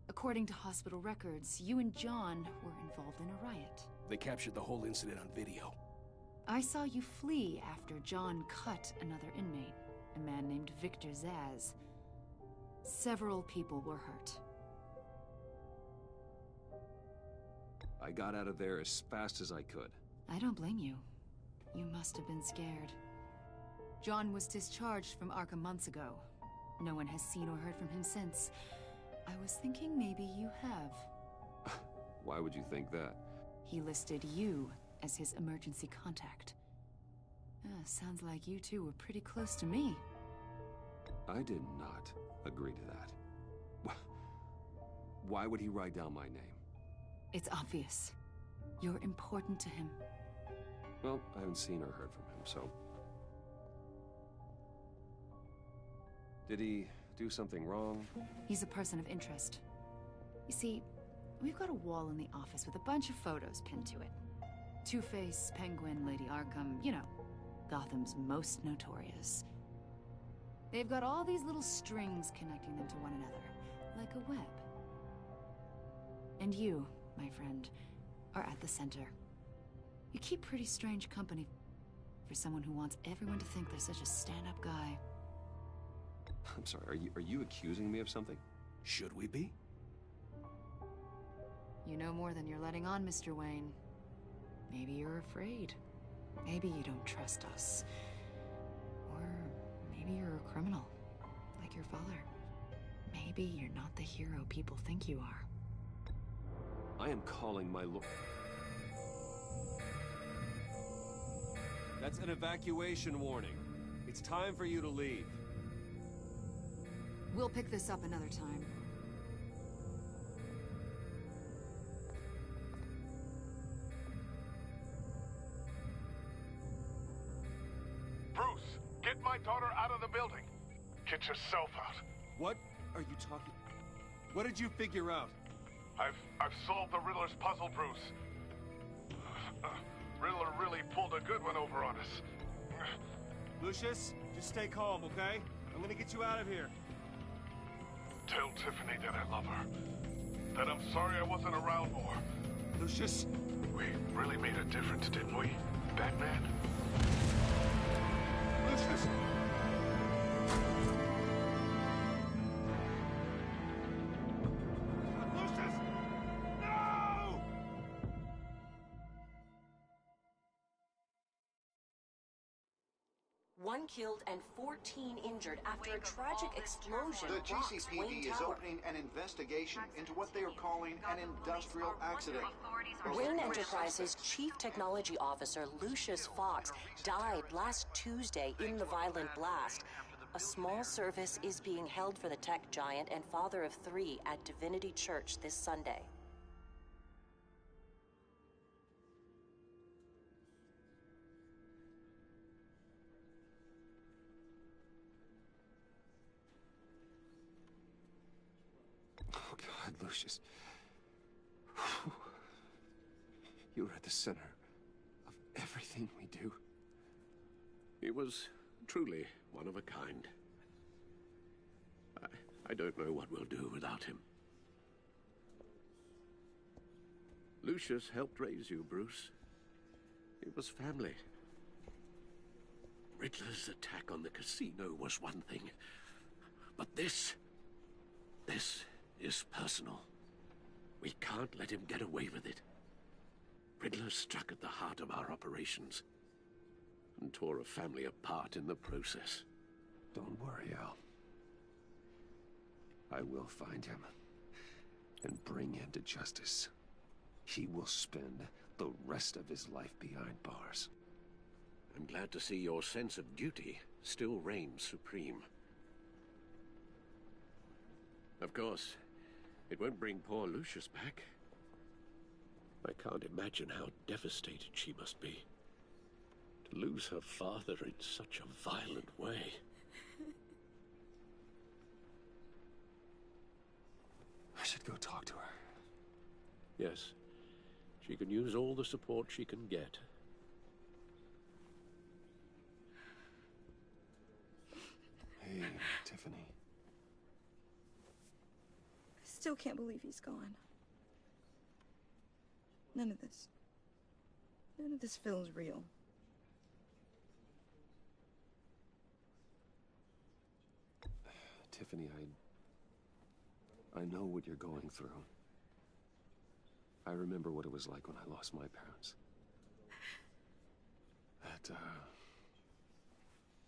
According to hospital records, you and John were involved in a riot. They captured the whole incident on video. I saw you flee after John cut another inmate, a man named Victor Zsasz. Several people were hurt. I got out of there as fast as I could. I don't blame you. You must have been scared. John was discharged from Arkham months ago. No one has seen or heard from him since. I was thinking maybe you have. Why would you think that? He listed you as his emergency contact. Sounds like you two were pretty close to me. I did not agree to that. Why would he write down my name? It's obvious. You're important to him. Well, I haven't seen or heard from him, so... Did he do something wrong? He's a person of interest. You see, we've got a wall in the office with a bunch of photos pinned to it. Two-Face, Penguin, Lady Arkham, you know, Gotham's most notorious. They've got all these little strings connecting them to one another, like a web. And you, my friend, are at the center. You keep pretty strange company for someone who wants everyone to think they're such a stand-up guy. I'm sorry, are you accusing me of something? Should we be? You know more than you're letting on, Mr. Wayne. Maybe you're afraid. Maybe you don't trust us. Or maybe you're a criminal, like your father. Maybe you're not the hero people think you are. I am calling my lord. That's an evacuation warning. It's time for you to leave. We'll pick this up another time. Bruce, get my daughter out of the building. Get yourself out. What are you talking... What did you figure out? I've solved the Riddler's puzzle, Bruce. Riddler really pulled a good one over on us. Lucius, just stay calm, okay? I'm gonna get you out of here. Tell Tiffany that I love her. That I'm sorry I wasn't around more. Lucius! We really made a difference, didn't we, Batman? Lucius! One killed and 14 injured after a tragic explosion. The rocks Wayne GCPD is Tower. opening an investigation into what they are calling an industrial accident. Wayne Enterprises' chief technology officer, Lucius Fox, died last Tuesday in the violent blast. A small service is being held for the tech giant and father of 3 at Divinity Church this Sunday. Oh, God, Lucius. You were at the center of everything we do. He was truly one of a kind. I don't know what we'll do without him. Lucius helped raise you, Bruce. It was family. Riddler's attack on the casino was one thing. But this is personal. We can't let him get away with it. Riddler struck at the heart of our operations and tore a family apart in the process. Don't worry, Al. I will find him and bring him to justice. He will spend the rest of his life behind bars. I'm glad to see your sense of duty still reigns supreme. Of course, it won't bring poor Lucius back. I can't imagine how devastated she must be. To lose her father in such a violent way. I should go talk to her. Yes, she can use all the support she can get. Hey, Tiffany. I still can't believe he's gone. None of this feels real. Tiffany, I know what you're going through. I remember what it was like when I lost my parents. That,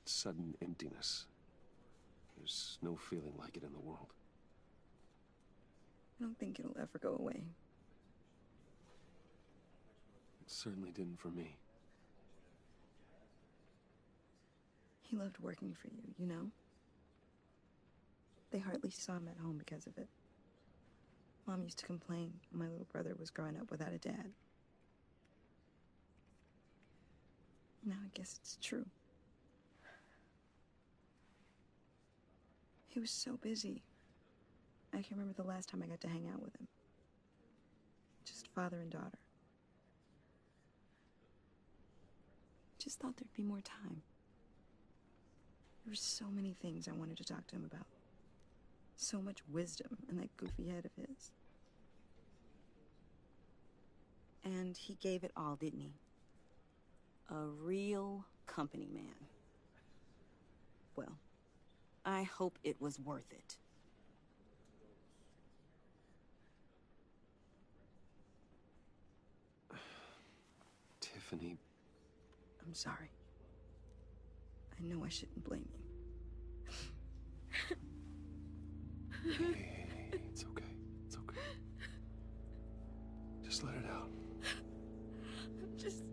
sudden emptiness. There's no feeling like it in the world. I don't think it'll ever go away. It certainly didn't for me. He loved working for you, you know? They hardly saw him at home because of it. Mom used to complain my little brother was growing up without a dad. Now I guess it's true. He was so busy. I can remember the last time I got to hang out with him. Just father and daughter. Just thought there'd be more time. There were so many things I wanted to talk to him about. So much wisdom in that goofy head of his. And he gave it all, didn't he? A real company man. Well, I hope it was worth it. Tiffany. I'm sorry. I know I shouldn't blame you. Hey, it's okay. It's okay. Just let it out. I'm just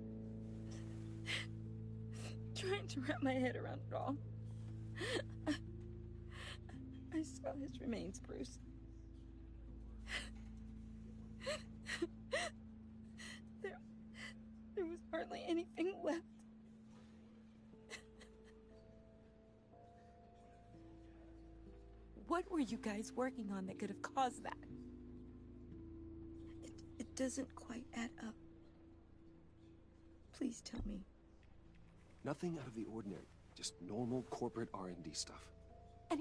trying to wrap my head around it all. I saw his remains, Bruce. There was hardly anything left. What were you guys working on that could have caused that? It doesn't quite add up. Please tell me. Nothing out of the ordinary. Just normal corporate R&D stuff. And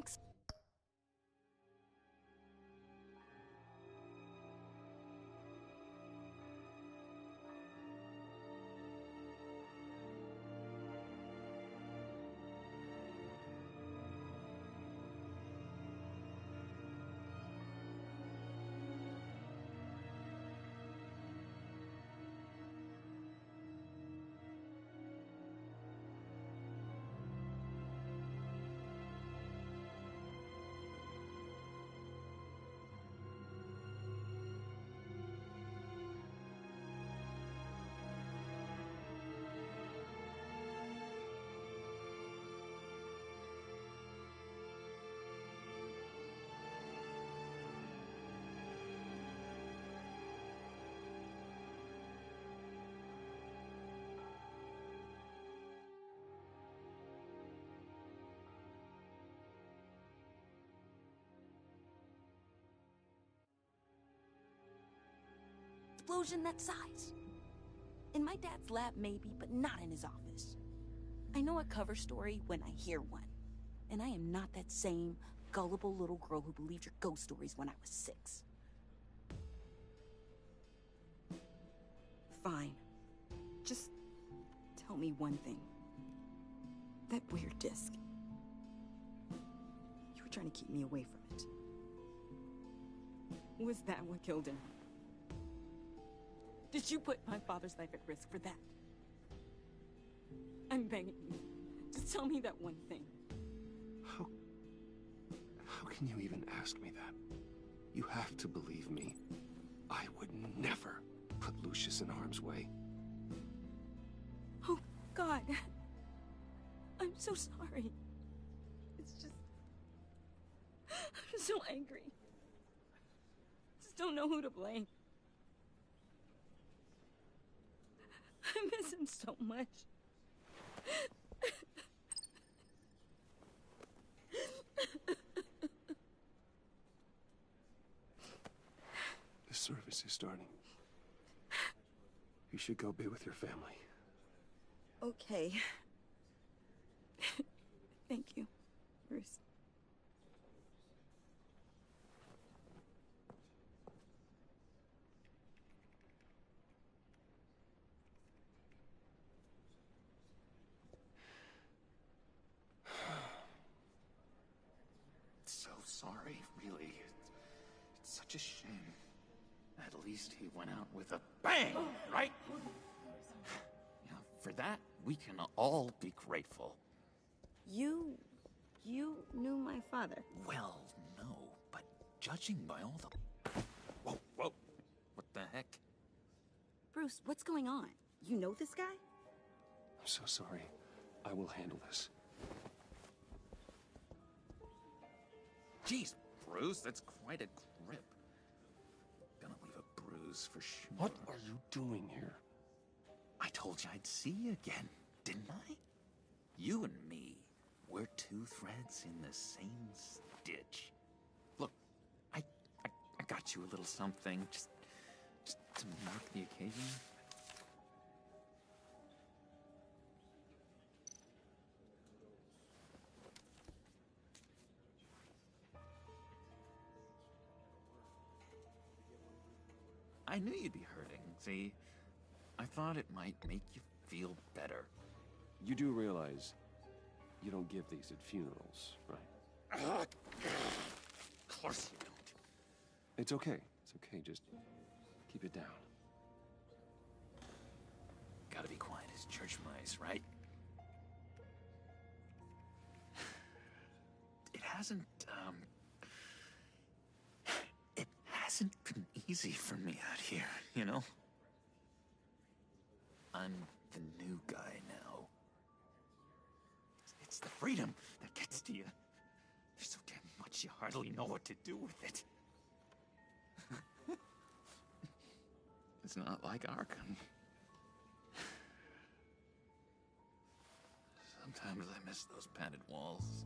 explosion that size. In my dad's lab, maybe, but not in his office. I know a cover story when I hear one. And I am not that same gullible little girl who believed your ghost stories when I was 6. Fine. Just tell me one thing. That weird disc. You were trying to keep me away from it. Was that what killed him? Did you put my father's life at risk for that? I'm begging you. Just tell me that one thing. How can you even ask me that? You have to believe me. I would never put Lucius in harm's way. Oh, God. I'm so sorry. It's just... I'm so angry. Just don't know who to blame. I miss him so much. The service is starting. You should go be with your family. Okay. Thank you, Bruce. So sorry, really. It's such a shame. At least he went out with a bang, right? Yeah, for that, we can all be grateful. You knew my father. Well, no, but judging by all the... Whoa, whoa. What the heck? Bruce, what's going on? You know this guy? I'm so sorry. I will handle this. Jeez, Bruce, that's quite a grip. Gonna leave a bruise for sure. What are you doing here? I told you I'd see you again, didn't I? You and me, we're two threads in the same stitch. Look, I got you a little something, just to mark the occasion. I knew you'd be hurting, see? I thought it might make you feel better. You do realize you don't give these at funerals, right? Of course you don't. It's okay. It's okay. Just keep it down. Gotta be quiet as church mice, right? It hasn't been easy for me out here, you know? I'm the new guy now. It's the freedom that gets to you. There's so damn much you hardly know what to do with it. It's not like Arkham. Sometimes I miss those padded walls.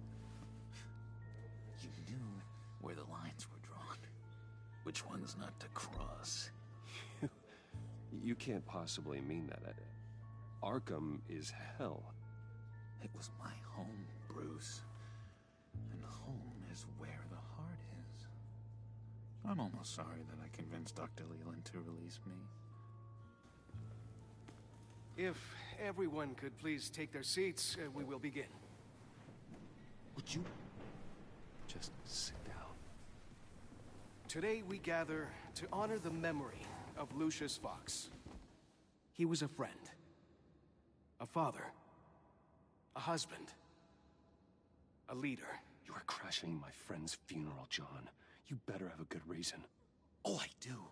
You knew where the lines were drawn. Which ones not to cross. You can't possibly mean that. Arkham is hell. It was my home, Bruce. And home is where the heart is. I'm almost sorry that I convinced Dr. Leland to release me. If everyone could please take their seats, we will begin. Would you just sit down? Today we gather to honor the memory of Lucius Fox. He was a friend, a father, a husband, a leader. You are crashing my friend's funeral, John. You better have a good reason. Oh, I do.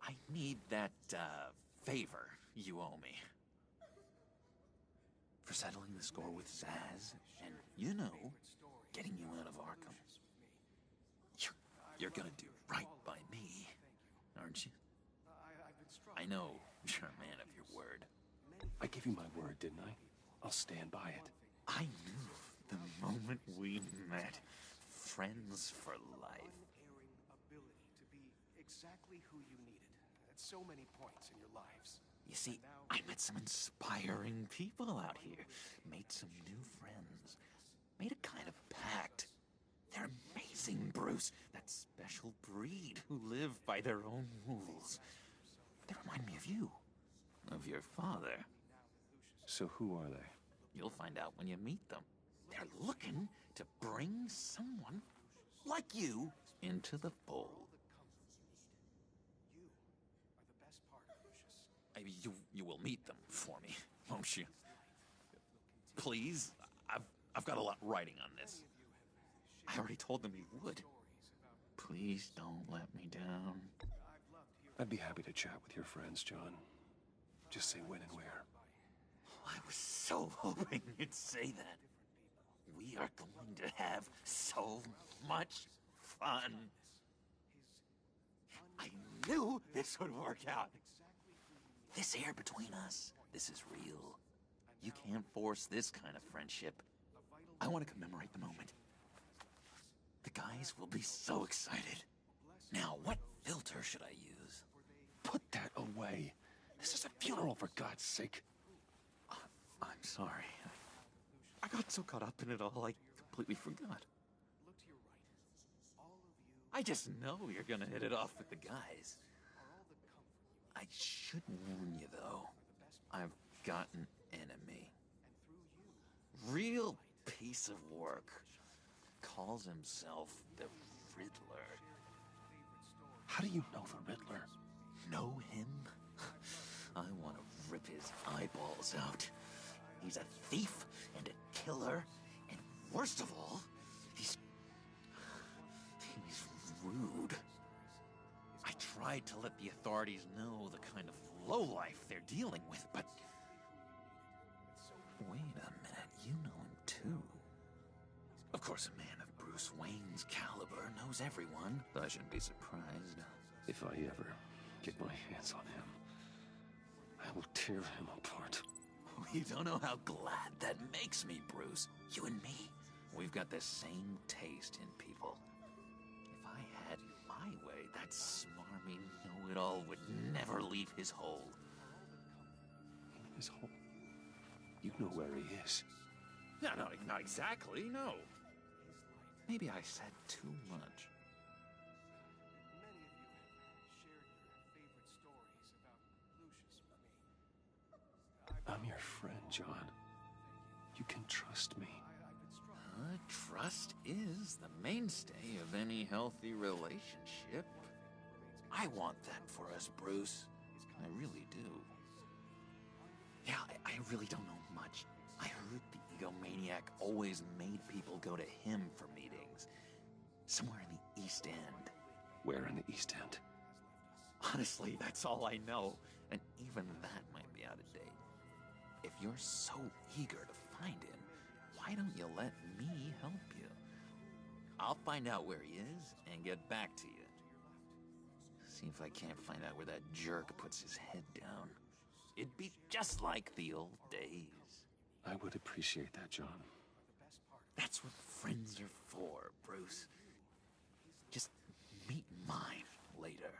I need that, favor you owe me. For settling the score with Zaz, and, you know, getting you out of Arkham. You're gonna do right by me, aren't you? I know you're a man of your word. I gave you my word, didn't I? I'll stand by it. I knew the moment we met. Friends for life. Unerring ability to be exactly who you needed at so many points in your lives. You see, I met some inspiring people out here. Made some new friends. Made a kind of pact. They're amazing, Bruce. That special breed who live by their own rules. They remind me of you. Of your father. So who are they? You'll find out when you meet them. They're looking to bring someone like you into the fold. You are the best part, Lucius. You will meet them for me, won't you? Please, I've got a lot writing on this. I already told them you would. Please don't let me down. I'd be happy to chat with your friends, John. Just say when and where. I was so hoping you'd say that. We are going to have so much fun. I knew this would work out. This air between us, this is real. You can't force this kind of friendship. I want to commemorate the moment. The guys will be so excited. Now, what filter should I use? Put that away. This is a funeral, for God's sake. I'm sorry. I got so caught up in it all, I completely forgot. I just know you're gonna hit it off with the guys. I should warn you, though. I've got an enemy. Real piece of work. Calls himself the Riddler. How do you know the Riddler? Know him? I want to rip his eyeballs out. He's a thief and a killer, and worst of all, he's rude. I tried to let the authorities know the kind of lowlife they're dealing with, but... Wait a minute, you know him too. Of course, a man of Bruce Wayne's caliber knows everyone, so I shouldn't be surprised. If I ever get my hands on him, I will tear him apart. You don't know how glad that makes me, Bruce. You and me, we've got the same taste in people. If I had my way, that smarmy know-it-all would never leave his hole. His hole? You know where he is. No, not exactly, no. Maybe I said too much. Many of you have shared your favorite stories about Lucius with me. I'm your friend, John. You can trust me. Trust is the mainstay of any healthy relationship. I want that for us, Bruce. I really do. Yeah, I really don't know much. I heard the egomaniac always made people go to him for meetings. Somewhere in the East End. Where in the East End? Honestly, that's all I know. And even that might be out of date. If you're so eager to find him, why don't you let me help you? I'll find out where he is and get back to you. See if I can't find out where that jerk puts his head down. It'd be just like the old days. I would appreciate that, John. That's what friends are for, Bruce. Just meet mine later,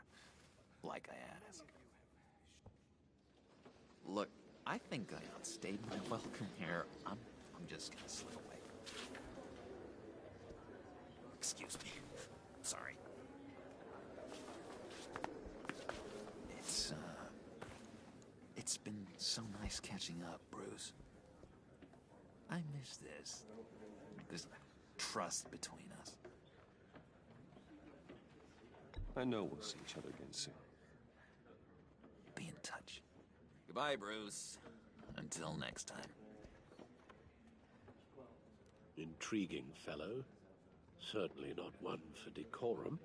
like I asked. Look, I think I outstayed my welcome here. I'm just gonna slip away. Excuse me. Sorry. It's been so nice catching up, Bruce. I miss this trust between us. I know we'll see each other again soon. Be in touch. Goodbye, Bruce. Until next time. Intriguing fellow. Certainly not one for decorum.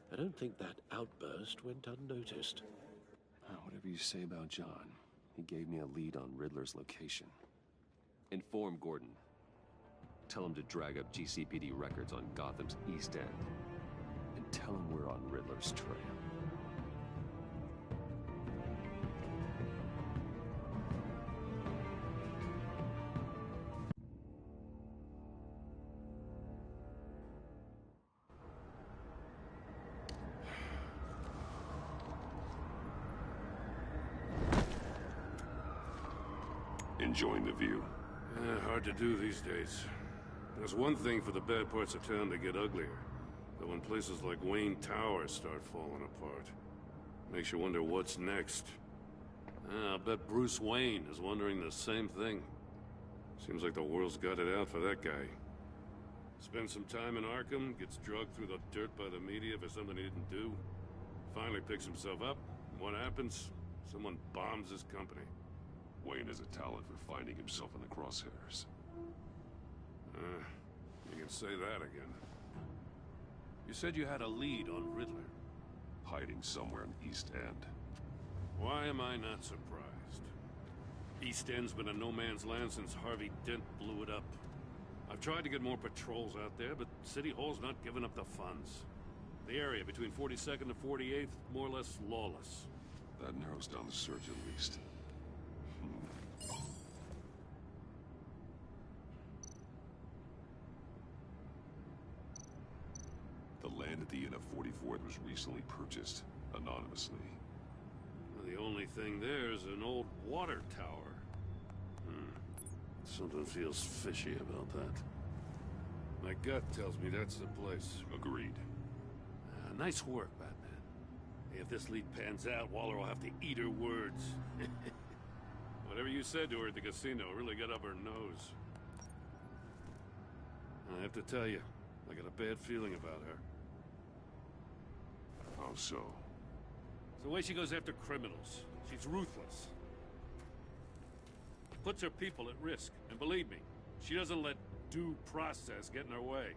I don't think that outburst went unnoticed. Whatever you say about John, he gave me a lead on Riddler's location. Inform Gordon. Tell him to drag up GCPD records on Gotham's East End. And tell him we're on Riddler's trail. Enjoying the view? Hard to do these days. There's one thing for the bad parts of town to get uglier. But when places like Wayne Tower start falling apart, makes you wonder what's next. I bet Bruce Wayne is wondering the same thing. Seems like the world's got it out for that guy. Spends some time in Arkham, gets drugged through the dirt by the media for something he didn't do. Finally picks himself up. What happens? Someone bombs his company. Wayne has a talent for finding himself in the crosshairs. You can say that again. You said you had a lead on Riddler. Hiding somewhere in East End. Why am I not surprised? East End's been a no-man's land since Harvey Dent blew it up. I've tried to get more patrols out there, but City Hall's not giving up the funds. The area between 42nd and 48th, more or less lawless. That narrows down the search at least. The land at the end of 44th was recently purchased, anonymously. The only thing there is an old water tower. Something feels fishy about that. My gut tells me that's the place. Agreed. Nice work, Batman. If this lead pans out, Waller will have to eat her words. Whatever you said to her at the casino really got up her nose. I have to tell you, I got a bad feeling about her. How so? It's the way she goes after criminals. She's ruthless. Puts her people at risk. And believe me, she doesn't let due process get in her way.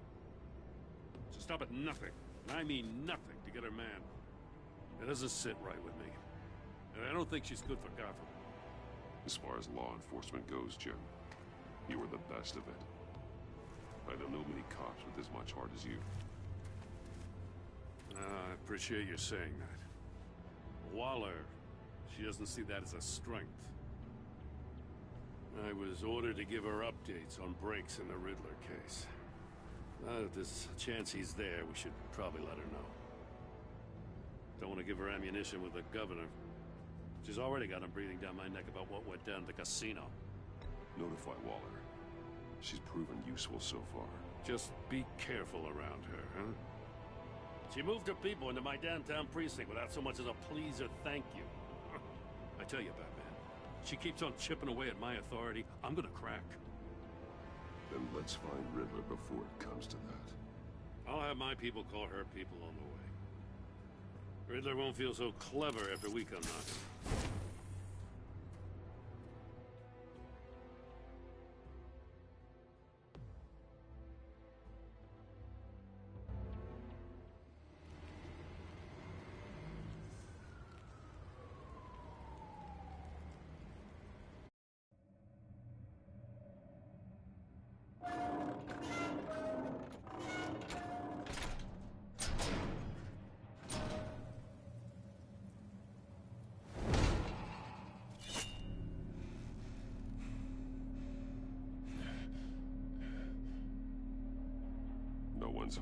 She'll stop at nothing, and I mean nothing, to get her man. It doesn't sit right with me. And I don't think she's good for Gotham. As far as law enforcement goes, Jim, you were the best of it. I don't know many cops with as much heart as you. I appreciate you saying that. Waller, she doesn't see that as a strength. I was ordered to give her updates on breaks in the Riddler case. If there's a chance he's there, we should probably let her know. Don't want to give her ammunition with the governor. She's already got him breathing down my neck about what went down at the casino. Notify Waller. She's proven useful so far. Just be careful around her, huh? She moved her people into my downtown precinct without so much as a please or thank you. I tell you, Batman, she keeps on chipping away at my authority, I'm gonna crack. Then let's find Riddler before it comes to that. I'll have my people call her people on the way. Riddler won't feel so clever after we come knocking.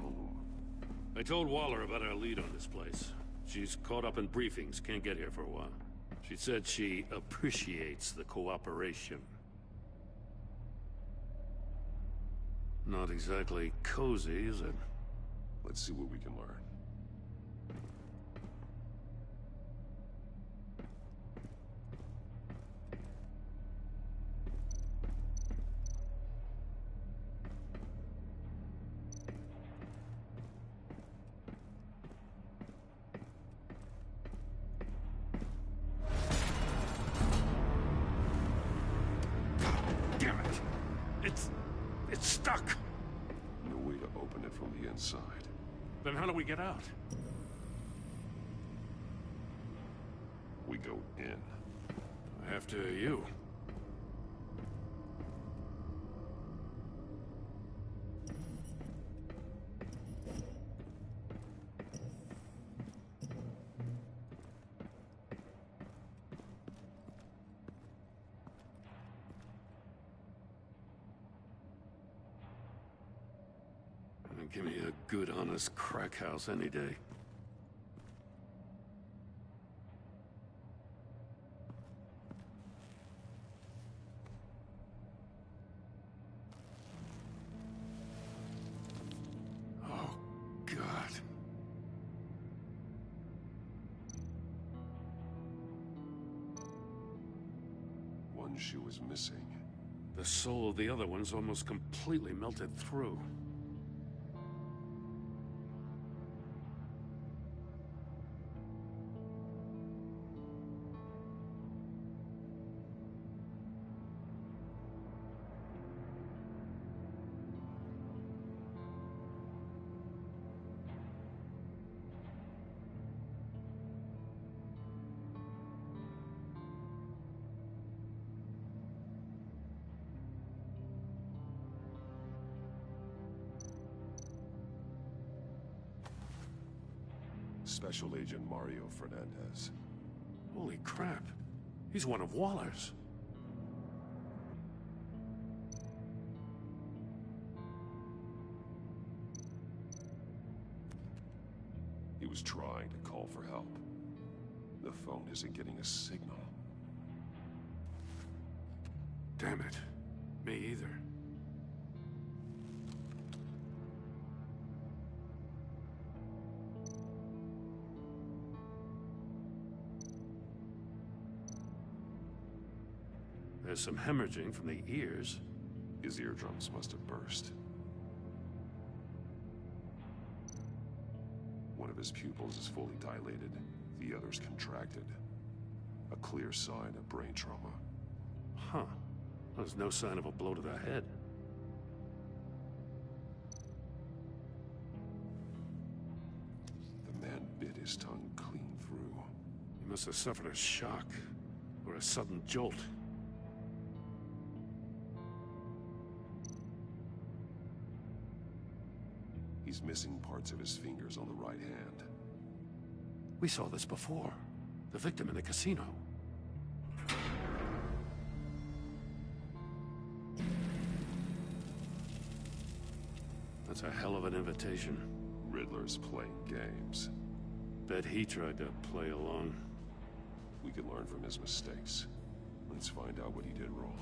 Home. I told Waller about our lead on this place. She's caught up in briefings, can't get here for a while. She said she appreciates the cooperation. Not exactly cozy, is it? Let's see what we can learn. It's stuck! No way to open it from the inside. Then how do we get out? We go in. After you. Give me a good, honest crack house any day. Oh, God. one shoe is missing. The soul of the other one's almost completely melted through. Special Agent Mario Fernandez. Holy crap. He's one of Waller's. He was trying to call for help. The phone isn't getting a signal. Damn it. Me either. There's some hemorrhaging from the ears. His eardrums must have burst. One of his pupils is fully dilated, the other's contracted. A clear sign of brain trauma. Huh. There's no sign of a blow to the head. The man bit his tongue clean through. He must have suffered a shock, or a sudden jolt. He's missing parts of his fingers on the right hand. We saw this before. The victim in the casino. That's a hell of an invitation. Riddler's playing games. Bet he tried to play along. We can learn from his mistakes. Let's find out what he did wrong.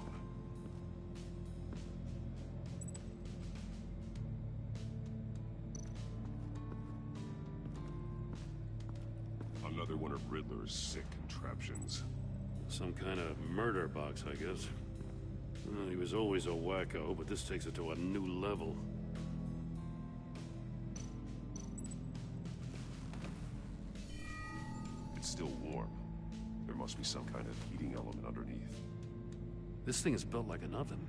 Another one of Riddler's sick contraptions. Some kind of murder box, I guess. Well, he was always a wacko, but this takes it to a new level. It's still warm. There must be some kind of heating element underneath. This thing is built like an oven.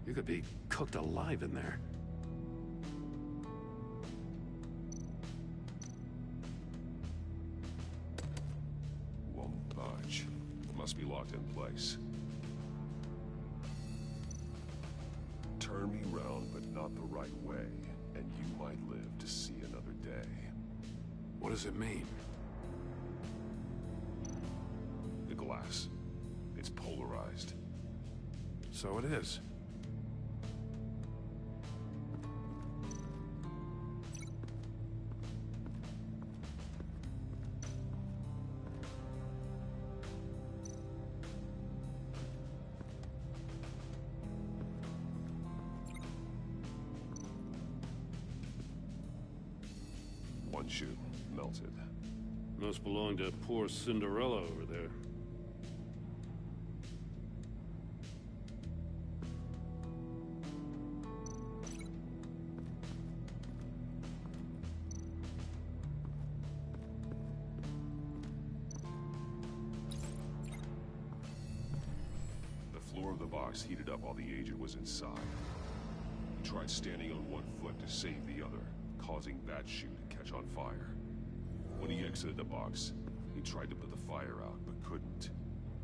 You could be cooked alive in there. Won't budge. Must be locked in place. Turn me round, but not the right way, and you might live to see another day. What does it mean? The glass. It's polarized. So it is. One shoe, melted. Must belong to poor Cinderella over there. The floor of the box heated up while the agent was inside. He tried standing on one foot to save the other, causing that shoe to catch on fire. When he exited the box, he tried to put the fire out, but couldn't.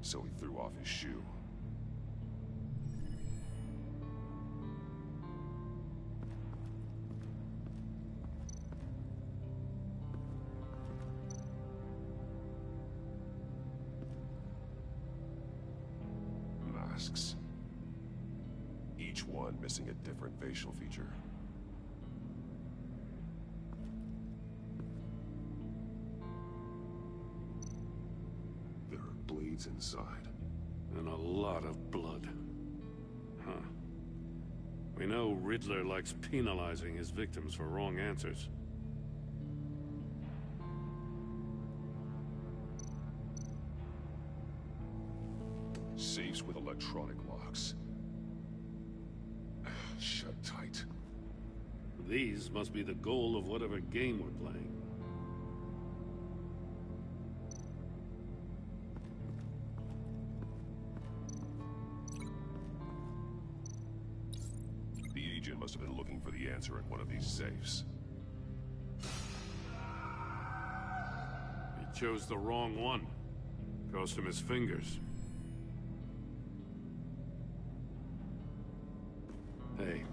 So he threw off his shoe. Masks. Each one missing a different facial feature. There are bleeds inside. And a lot of blood. Huh. We know Riddler likes penalizing his victims for wrong answers. Safes with electronic locks. Shut tight. These must be the goal of whatever game we're playing. The agent must have been looking for the answer in one of these safes. He chose the wrong one. Cost him his fingers. Hey,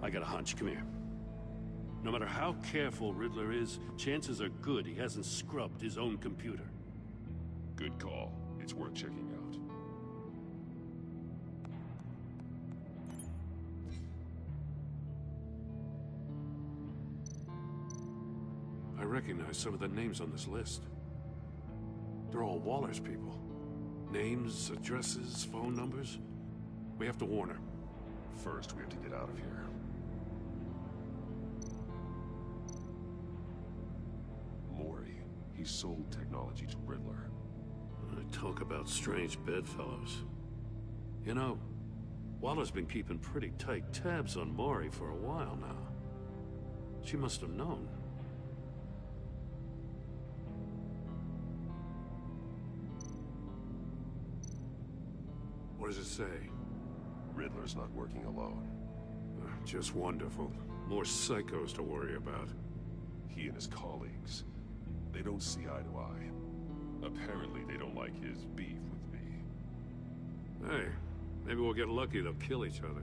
I got a hunch. Come here. No matter how careful Riddler is, chances are good he hasn't scrubbed his own computer. Good call. It's worth checking out. I recognize some of the names on this list. They're all Waller's people. Names, addresses, phone numbers. We have to warn her. First, we have to get out of here. Maury. He sold technology to Riddler. Talk about strange bedfellows. You know, Waller's been keeping pretty tight tabs on Maury for a while now. She must have known. What does it say? Riddler's not working alone. Just wonderful. More psychos to worry about. He and his colleagues, they don't see eye to eye. Apparently, they don't like his beef with me. Hey, maybe we'll get lucky they'll kill each other.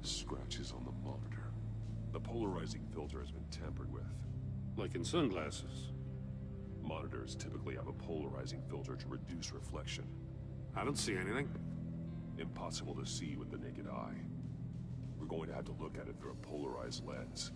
Scratches on the monitor. The polarizing filter has been tampered with. Like in sunglasses. Monitors typically have a polarizing filter to reduce reflection. I don't see anything. Impossible to see with the naked eye. We're going to have to look at it through a polarized lens.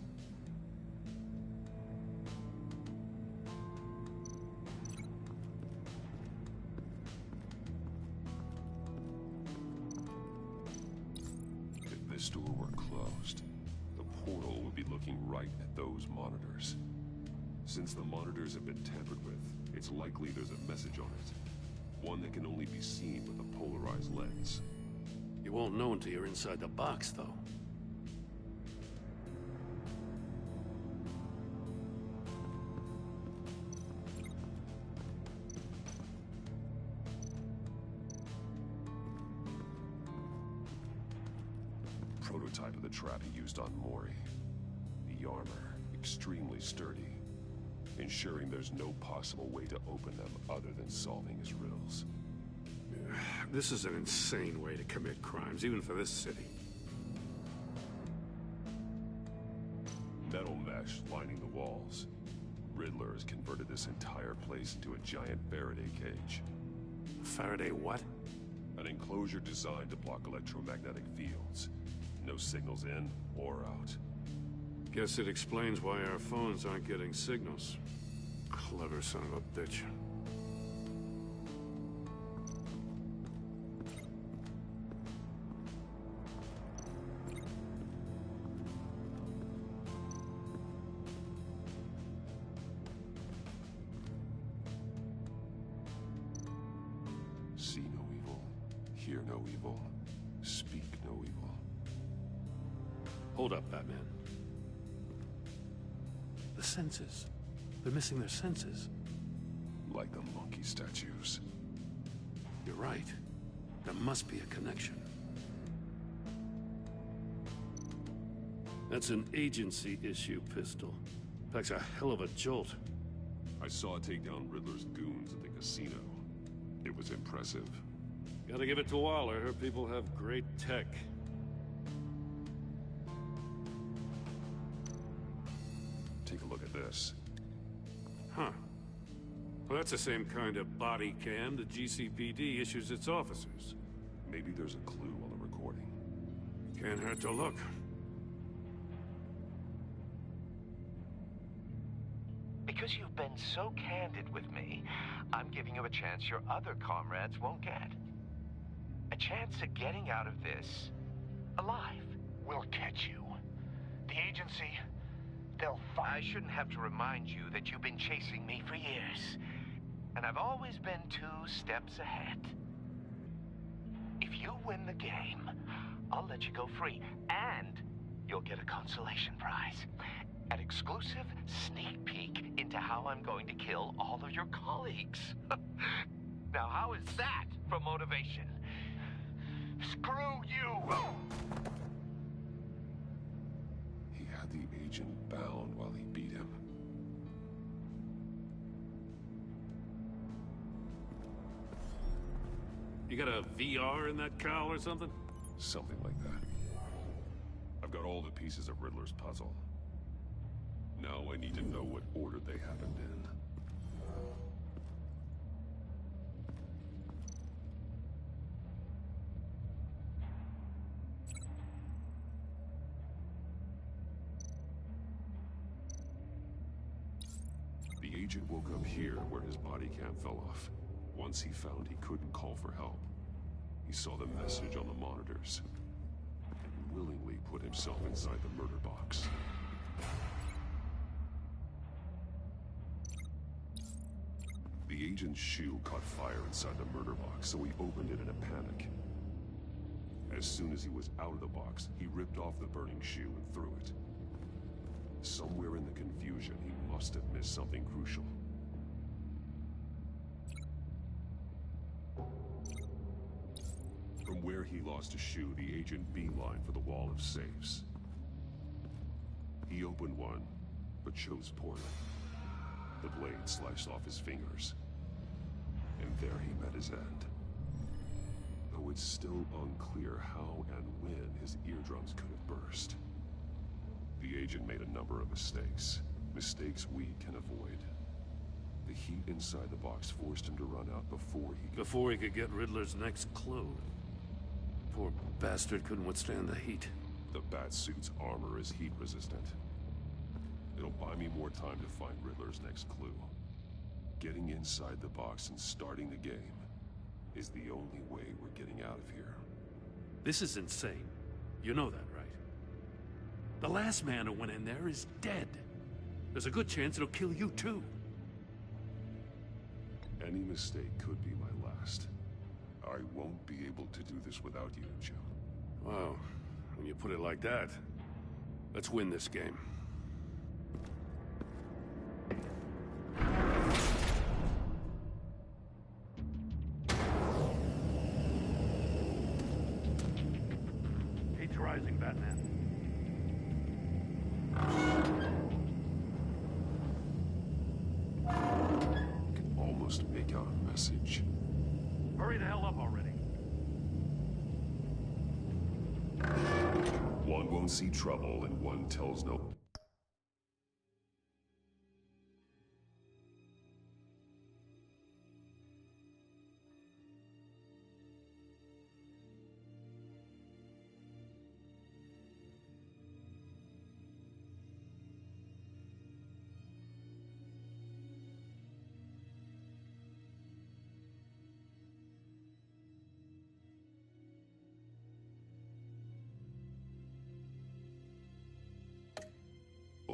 If this door were closed, the portal would be looking right at those monitors. Since the monitors have been tampered with, it's likely there's a message on it. One that can only be seen with a polarized lens. You won't know until you're inside the box, though. Prototype of the trap he used on Maury. The armor, extremely sturdy, ensuring there's no possible way to open them other than solving his riddles. This is an insane way to commit crimes, even for this city. Metal mesh lining the walls. Riddler has converted this entire place into a giant Faraday cage. Faraday what? An enclosure designed to block electromagnetic fields. No signals in or out. Guess it explains why our phones aren't getting signals. Clever son of a bitch. See no evil, hear no evil, speak no evil. Hold up, Batman. The senses. They're missing their senses. Like the monkey statues. You're right. There must be a connection. That's an agency issue pistol. Packs a hell of a jolt. I saw it take down Riddler's goons at the casino. It was impressive. Gotta give it to Waller. Her people have great tech. Take a look at this. Huh. Well, that's the same kind of body cam the GCPD issues its officers. Maybe there's a clue on the recording. Can't hurt to look. because you've been so candid with me, I'm giving you a chance your other comrades won't get. A chance at getting out of this alive. We'll catch you. The agency, they'll find... I shouldn't have to remind you that you've been chasing me for years. And I've always been 2 steps ahead. If you win the game, I'll let you go free. And you'll get a consolation prize. An exclusive sneak peek into how I'm going to kill all of your colleagues. Now, how is that for motivation? Screw you! He had the agent bound while he beat him. You got a VR in that cowl or something? Something like that. I've got all the pieces of Riddler's puzzle. Now I need to know what order they happened in. The agent woke up here where his body cam fell off. Once he found he couldn't call for help, he saw the message on the monitors and willingly put himself inside the murder box. The agent's shoe caught fire inside the murder box, so he opened it in a panic. As soon as he was out of the box, he ripped off the burning shoe and threw it. Somewhere in the confusion, he must have missed something crucial. From where he lost a shoe, the agent beelined for the wall of safes. He opened one, but chose poorly. The blade sliced off his fingers. And there he met his end. Though it's still unclear how and when his eardrums could have burst. The agent made a number of mistakes. Mistakes we can avoid. The heat inside the box forced him to run out before he could get Riddler's next clue. Poor bastard couldn't withstand the heat. The Batsuit's armor is heat resistant. It'll buy me more time to find Riddler's next clue. Getting inside the box and starting the game is the only way we're getting out of here. This is insane. You know that, right? The last man who went in there is dead. There's a good chance it'll kill you too. Any mistake could be my last. I won't be able to do this without you, Jim. Wow, when you put it like that, let's win this game. Heat's rising, Batman. I can almost make out a message. Hurry the hell up already. One won't see trouble and one tells no...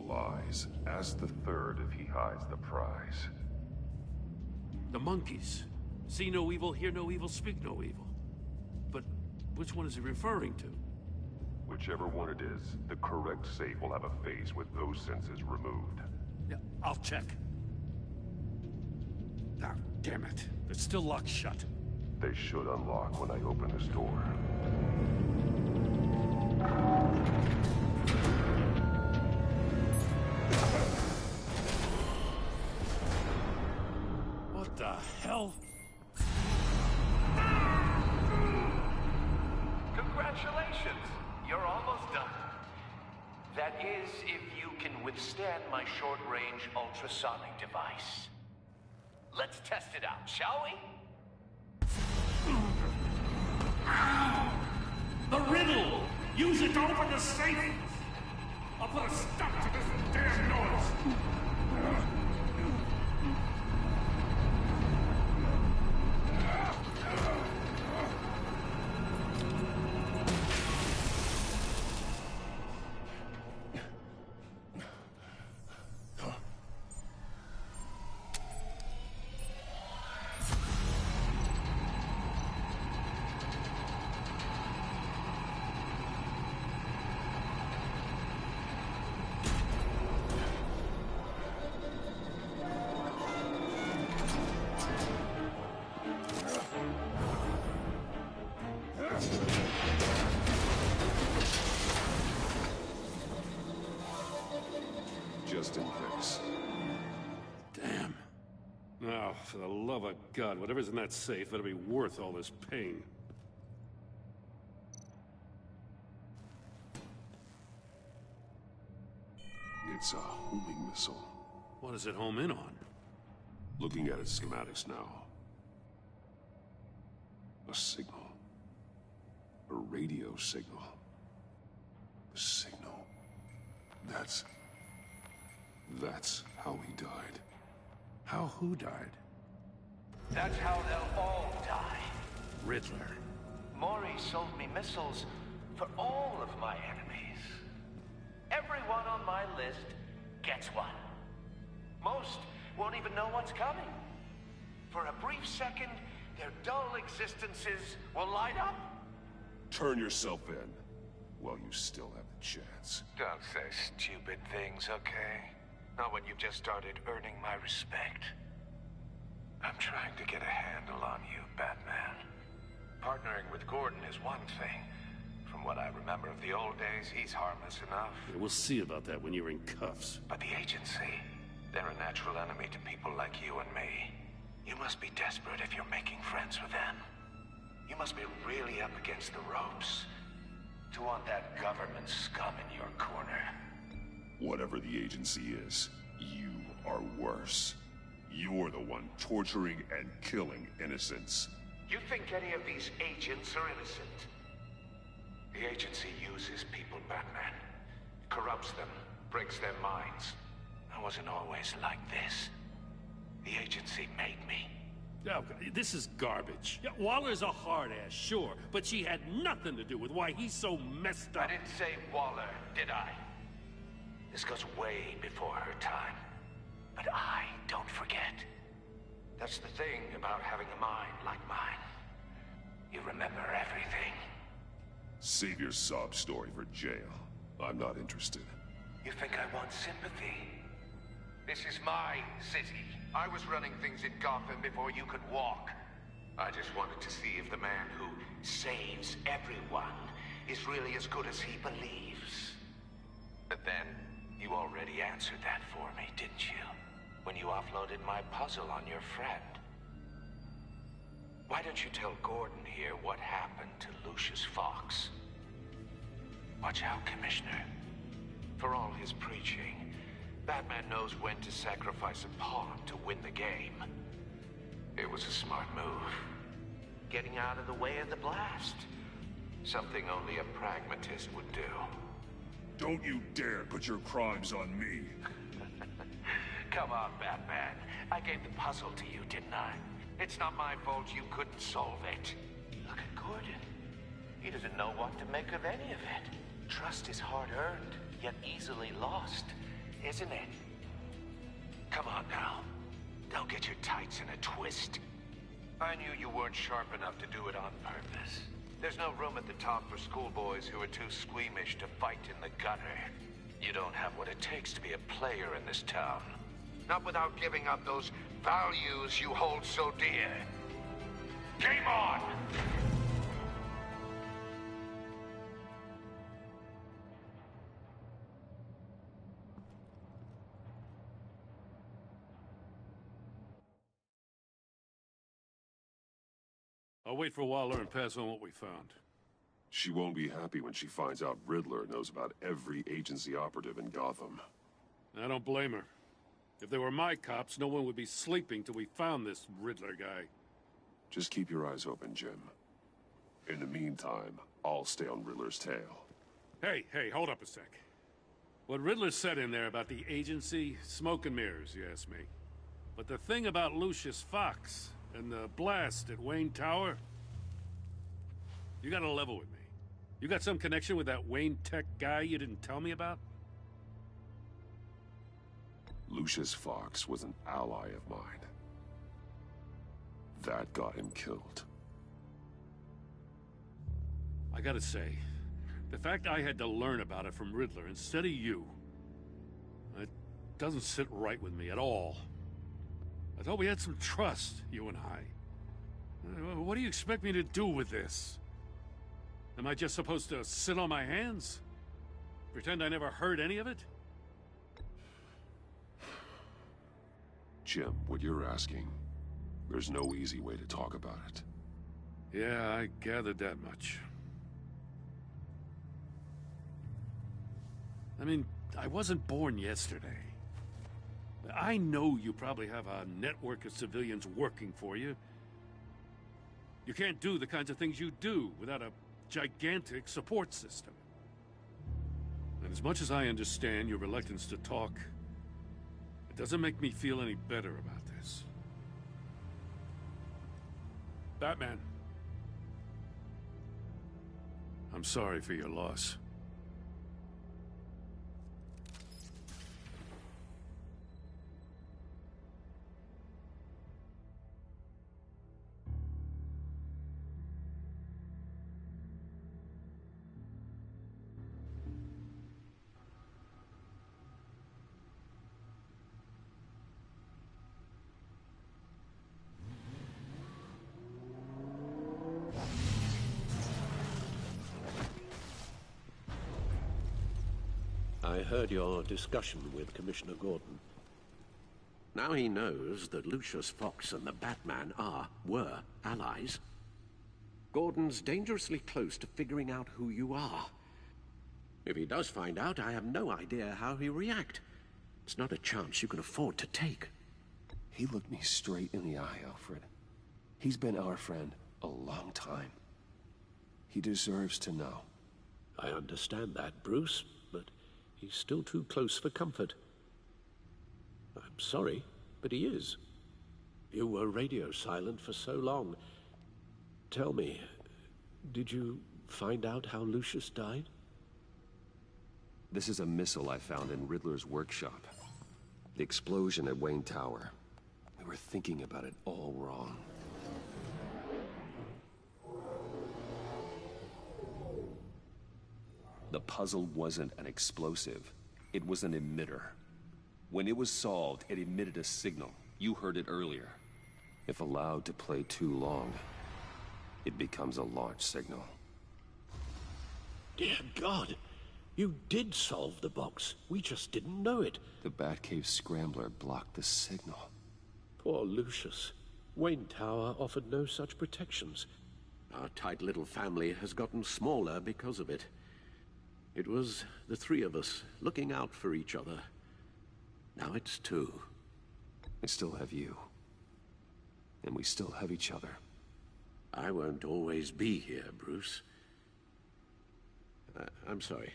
lies. Ask the third if he hides the prize. The monkeys. See no evil, hear no evil, speak no evil. But which one is he referring to? Whichever one it is, the correct safe will have a face with those senses removed. Yeah, I'll check. Ah, damn it. It's still locked shut. They should unlock when I open this door. What the hell? Congratulations! You're almost done. That is, if you can withstand my short-range ultrasonic device. Let's test it out, shall we? The riddle! Use it to open the safe! I'll put a stop to this damn noise! just in case. Damn. Now, for the love of God, whatever's in that safe better be worth all this pain. It's a homing missile. What does it home in on? Looking at its schematics now. A signal. A radio signal. A signal. That's how he died. How who died? That's how they'll all die. Riddler. Maury sold me missiles for all of my enemies. Everyone on my list gets one. Most won't even know what's coming. For a brief second, their dull existences will light up. Turn yourself in while you still have the chance. Don't say stupid things, okay? Not when you've just started earning my respect. I'm trying to get a handle on you, Batman. Partnering with Gordon is one thing. From what I remember of the old days, he's harmless enough. Yeah, we'll see about that when you're in cuffs. But the agency, they're a natural enemy to people like you and me. You must be desperate if you're making friends with them. You must be really up against the ropes to want that government scum in your corner. Whatever the agency is, you are worse. You're the one torturing and killing innocents. You think any of these agents are innocent? The agency uses people, Batman. Corrupts them, breaks their minds. I wasn't always like this. The agency made me. Oh, this is garbage. Yeah, Waller's a hard-ass, sure, but she had nothing to do with why he's so messed up. I didn't say Waller, did I? This goes way before her time. But I don't forget. That's the thing about having a mind like mine. You remember everything. Save your sob story for jail. I'm not interested. You think I want sympathy? This is my city. I was running things in Gotham before you could walk. I just wanted to see if the man who saves everyone is really as good as he believes. But then, you already answered that for me, didn't you? When you offloaded my puzzle on your friend. Why don't you tell Gordon here what happened to Lucius Fox? Watch out, Commissioner. For all his preaching, Batman knows when to sacrifice a pawn to win the game. It was a smart move. Getting out of the way of the blast. Something only a pragmatist would do. Don't you dare put your crimes on me. Come on, Batman. I gave the puzzle to you, didn't I? It's not my fault you couldn't solve it. Look at Gordon. He doesn't know what to make of any of it. Trust is hard-earned, yet easily lost, isn't it? Come on now. Don't get your tights in a twist. I knew you weren't sharp enough to do it on purpose. There's no room at the top for schoolboys who are too squeamish to fight in the gutter. You don't have what it takes to be a player in this town. Not without giving up those values you hold so dear. Game on! I'll wait for Waller and pass on what we found. She won't be happy when she finds out Riddler knows about every agency operative in Gotham. I don't blame her. If they were my cops, no one would be sleeping till we found this Riddler guy. Just keep your eyes open, Jim. In the meantime, I'll stay on Riddler's tail. Hey, hold up a sec. What Riddler said in there about the agency, smoke and mirrors, you ask me. But the thing about Lucius Fox and the blast at Wayne Tower, you gotta level with me. You got some connection with that Wayne Tech guy you didn't tell me about? Lucius Fox was an ally of mine. That got him killed. I gotta say, the fact I had to learn about it from Riddler instead of you, it doesn't sit right with me at all. I thought we had some trust, you and I. What do you expect me to do with this? Am I just supposed to sit on my hands? Pretend I never heard any of it? Jim, what you're asking, there's no easy way to talk about it. Yeah, I gathered that much. I mean, I wasn't born yesterday. I know you probably have a network of civilians working for you. You can't do the kinds of things you do without a gigantic support system. And as much as I understand your reluctance to talk, it doesn't make me feel any better about this. Batman. I'm sorry for your loss. I heard your discussion with Commissioner Gordon. Now he knows that Lucius Fox and the Batman were allies. Gordon's dangerously close to figuring out who you are. If he does find out, I have no idea how he'll react. It's not a chance you can afford to take. He looked me straight in the eye, Alfred. He's been our friend a long time. He deserves to know. I understand that, Bruce, but he's still too close for comfort. I'm sorry, but he is. You were radio silent for so long. Tell me, did you find out how Lucius died? This is a missile I found in Riddler's workshop. The explosion at Wayne Tower. We were thinking about it all wrong. The puzzle wasn't an explosive. It was an emitter. When it was solved, it emitted a signal. You heard it earlier. If allowed to play too long, it becomes a launch signal. Dear God, you did solve the box. We just didn't know it. The Batcave scrambler blocked the signal. Poor Lucius. Wayne Tower offered no such protections. Our tight little family has gotten smaller because of it. It was the three of us looking out for each other. Now it's two. I still have you. And we still have each other. I won't always be here, Bruce. I'm sorry.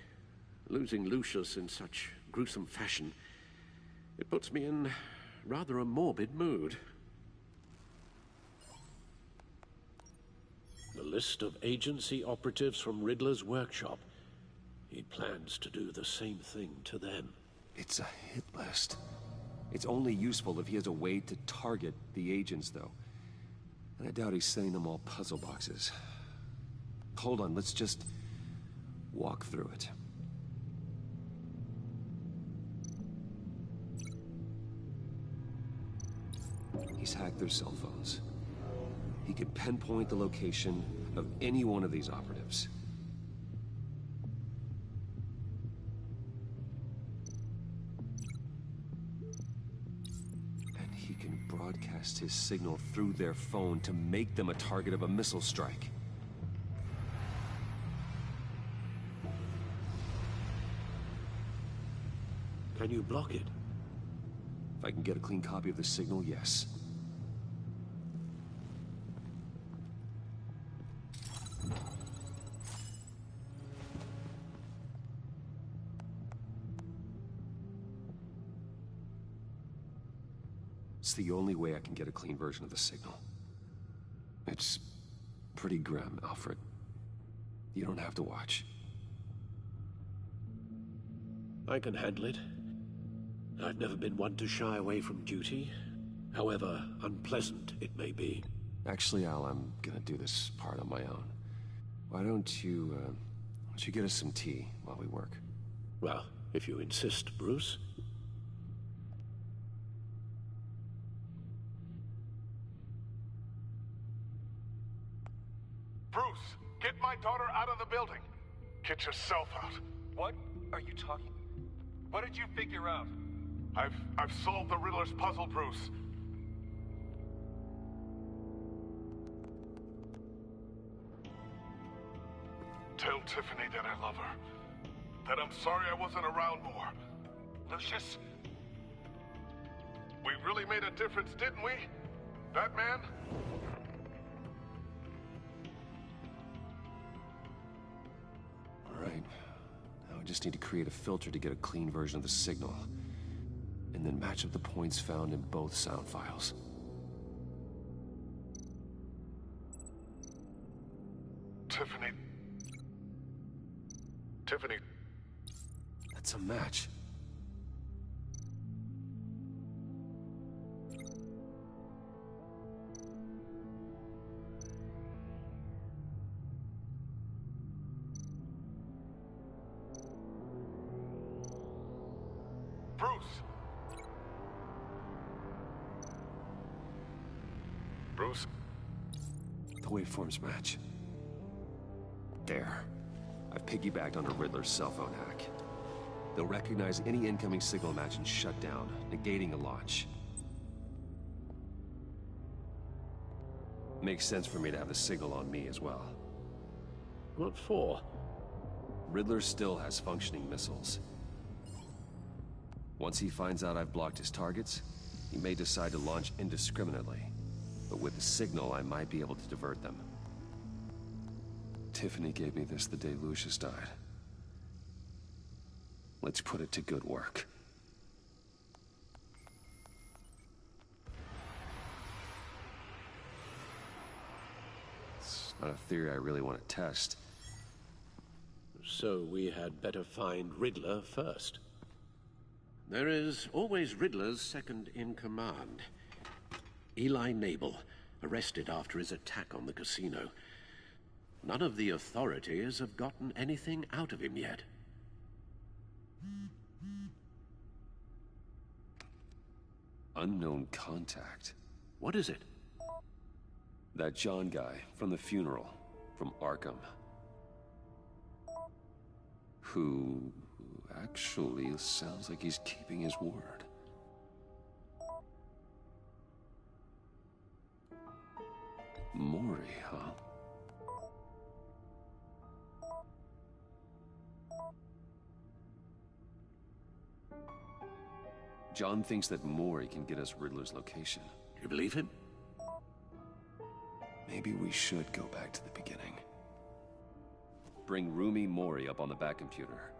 Losing Lucius in such gruesome fashion, it puts me in rather a morbid mood. The list of agency operatives from Riddler's workshop. He plans to do the same thing to them. It's a hit list. It's only useful if he has a way to target the agents, though. And I doubt he's sending them all puzzle boxes. Hold on, let's just walk through it. He's hacked their cell phones. He could pinpoint the location of any one of these operatives. And he can broadcast his signal through their phone to make them a target of a missile strike. Can you block it? If I can get a clean copy of the signal, yes. It's the only way I can get a clean version of the signal. It's pretty grim, Alfred. You don't have to watch. I can handle it. I've never been one to shy away from duty, however unpleasant it may be. Actually, Al, I'm gonna do this part on my own. Why don't you get us some tea while we work? Well, if you insist, Bruce. Bruce, get my daughter out of the building. Get yourself out. What are you talking? What did you figure out? I've solved the Riddler's puzzle, Bruce. Tell Tiffany that I love her. That I'm sorry I wasn't around more. Lucius, we really made a difference, didn't we? Batman? Alright. Now I just need to create a filter to get a clean version of the signal. And then match up the points found in both sound files. Tiffany. That's a match. Bruce? The waveforms match. There. I've piggybacked onto Riddler's cell phone hack. They'll recognize any incoming signal match and shut down, negating a launch. Makes sense for me to have the signal on me as well. What for? Riddler still has functioning missiles. Once he finds out I've blocked his targets, he may decide to launch indiscriminately. But with the signal, I might be able to divert them. Tiffany gave me this the day Lucius died. Let's put it to good work. It's not a theory I really want to test. So we had better find Riddler first. There is always Riddler's second in command. Eli Nabel, arrested after his attack on the casino. None of the authorities have gotten anything out of him yet. Unknown contact. What is it? That John guy from the funeral, from Arkham. Who actually sounds like he's keeping his word. Maury, huh? John thinks that Maury can get us Riddler's location. You believe him? Maybe we should go back to the beginning. Bring Roomy Maury up on the back computer.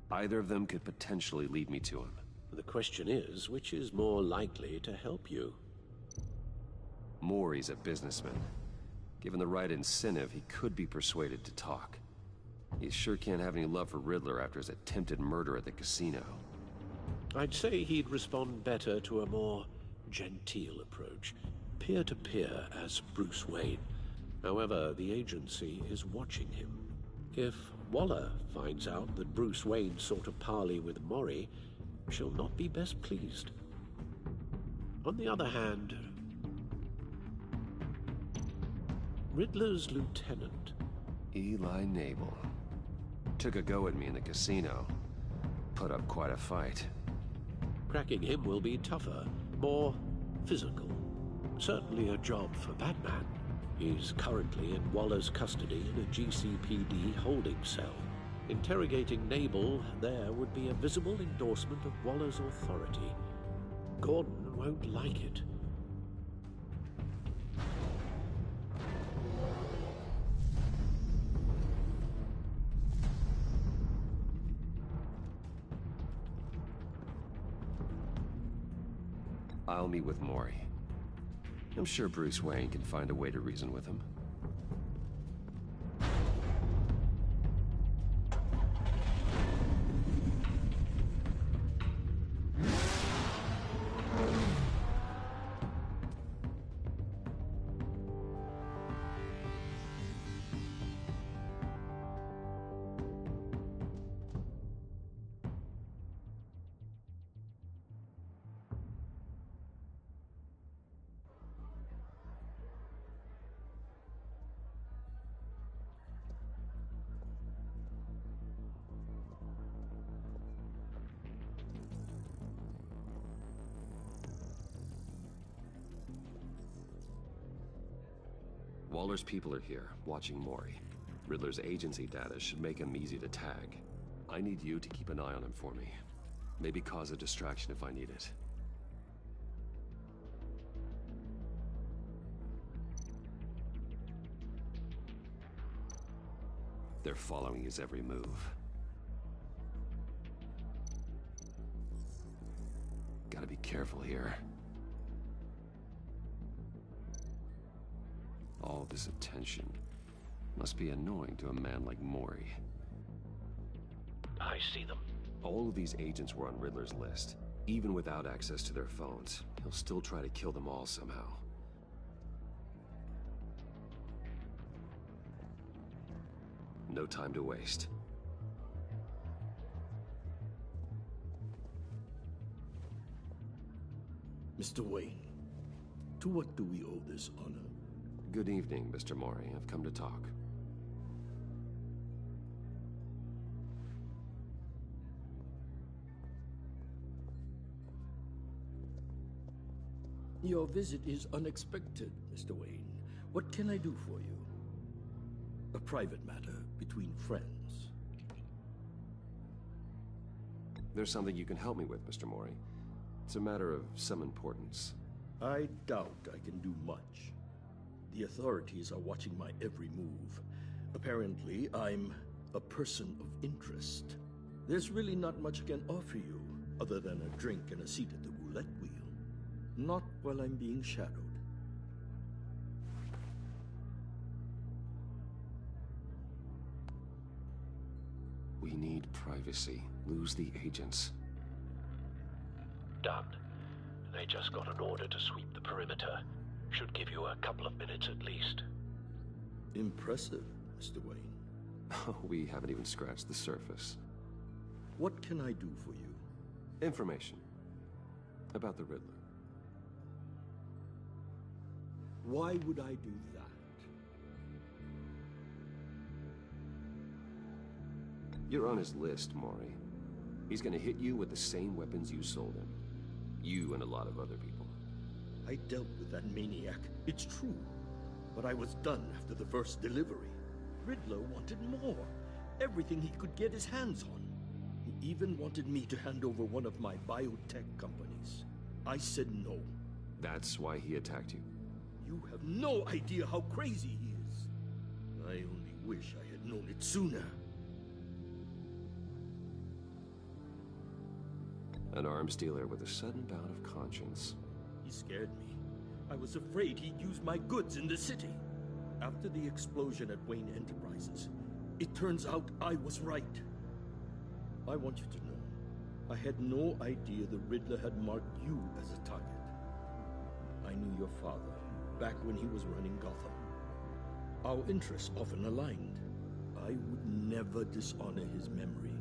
Either of them could potentially lead me to him. The question is, which is more likely to help you? Maury's a businessman. Given the right incentive, he could be persuaded to talk. He sure can't have any love for Riddler after his attempted murder at the casino. I'd say he'd respond better to a more genteel approach. Peer-to-peer as Bruce Wayne. However, the agency is watching him. If Waller finds out that Bruce Wayne sought a parley with Maury, she'll not be best pleased. On the other hand, Riddler's lieutenant, Eli Nabel, took a go at me in the casino. Put up quite a fight. Cracking him will be tougher, more physical. Certainly a job for Batman. He's currently in Waller's custody in a GCPD holding cell. Interrogating Nabel there would be a visible endorsement of Waller's authority. Gordon won't like it. I'll meet with Maury. I'm sure Bruce Wayne can find a way to reason with him. Waller's people are here, watching Mori. Riddler's agency data should make him easy to tag. I need you to keep an eye on him for me. Maybe cause a distraction if I need it. They're following his every move. Gotta be careful here. All this attention must be annoying to a man like Mori. I see them. All of these agents were on Riddler's list. Even without access to their phones, he'll still try to kill them all somehow. No time to waste. Mr. Wayne, to what do we owe this honor? Good evening, Mr. Mori. I've come to talk. Your visit is unexpected, Mr. Wayne. What can I do for you? A private matter between friends. There's something you can help me with, Mr. Mori. It's a matter of some importance. I doubt I can do much. The authorities are watching my every move. Apparently, I'm a person of interest. There's really not much I can offer you, other than a drink and a seat at the roulette wheel. Not while I'm being shadowed. We need privacy. Lose the agents. Done. They just got an order to sweep the perimeter. Should give you a couple of minutes at least. Impressive, Mr. Wayne. We haven't even scratched the surface. What can I do for you? Information. About the Riddler. Why would I do that? You're on his list, Mori. He's gonna hit you with the same weapons you sold him. You and a lot of other people. I dealt with that maniac, it's true. But I was done after the first delivery. Riddler wanted more. Everything he could get his hands on. He even wanted me to hand over one of my biotech companies. I said no. That's why he attacked you? You have no idea how crazy he is. I only wish I had known it sooner. An arms dealer with a sudden bout of conscience. He scared me. I was afraid he'd use my goods in the city. After the explosion at Wayne Enterprises, it turns out I was right. I want you to know, I had no idea the Riddler had marked you as a target. I knew your father back when he was running Gotham. Our interests often aligned. I would never dishonor his memory.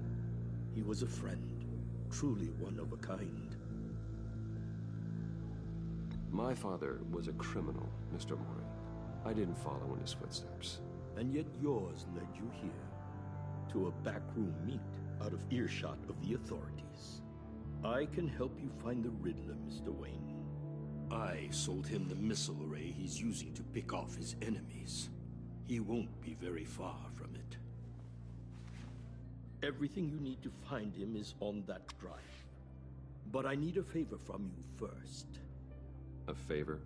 He was a friend. Truly one of a kind. My father was a criminal, Mr. Mori. I didn't follow in his footsteps. And yet yours led you here, to a backroom meet out of earshot of the authorities. I can help you find the Riddler, Mr. Wayne. I sold him the missile array he's using to pick off his enemies. He won't be very far from it. Everything you need to find him is on that drive. But I need a favor from you first. A favor?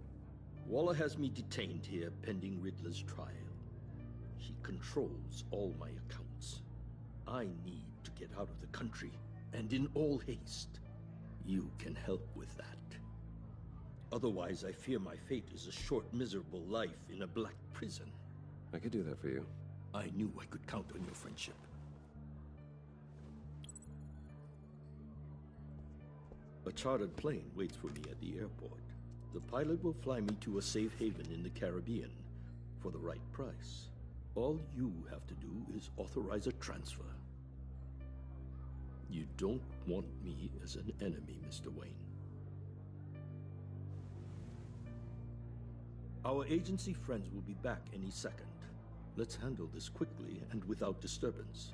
Waller has me detained here pending Riddler's trial. He controls all my accounts. I need to get out of the country, and in all haste. You can help with that. Otherwise, I fear my fate is a short, miserable life in a black prison. I could do that for you. I knew I could count on your friendship. A chartered plane waits for me at the airport. The pilot will fly me to a safe haven in the Caribbean for the right price. All you have to do is authorize a transfer. You don't want me as an enemy, Mr. Wayne. Our agency friends will be back any second. Let's handle this quickly and without disturbance.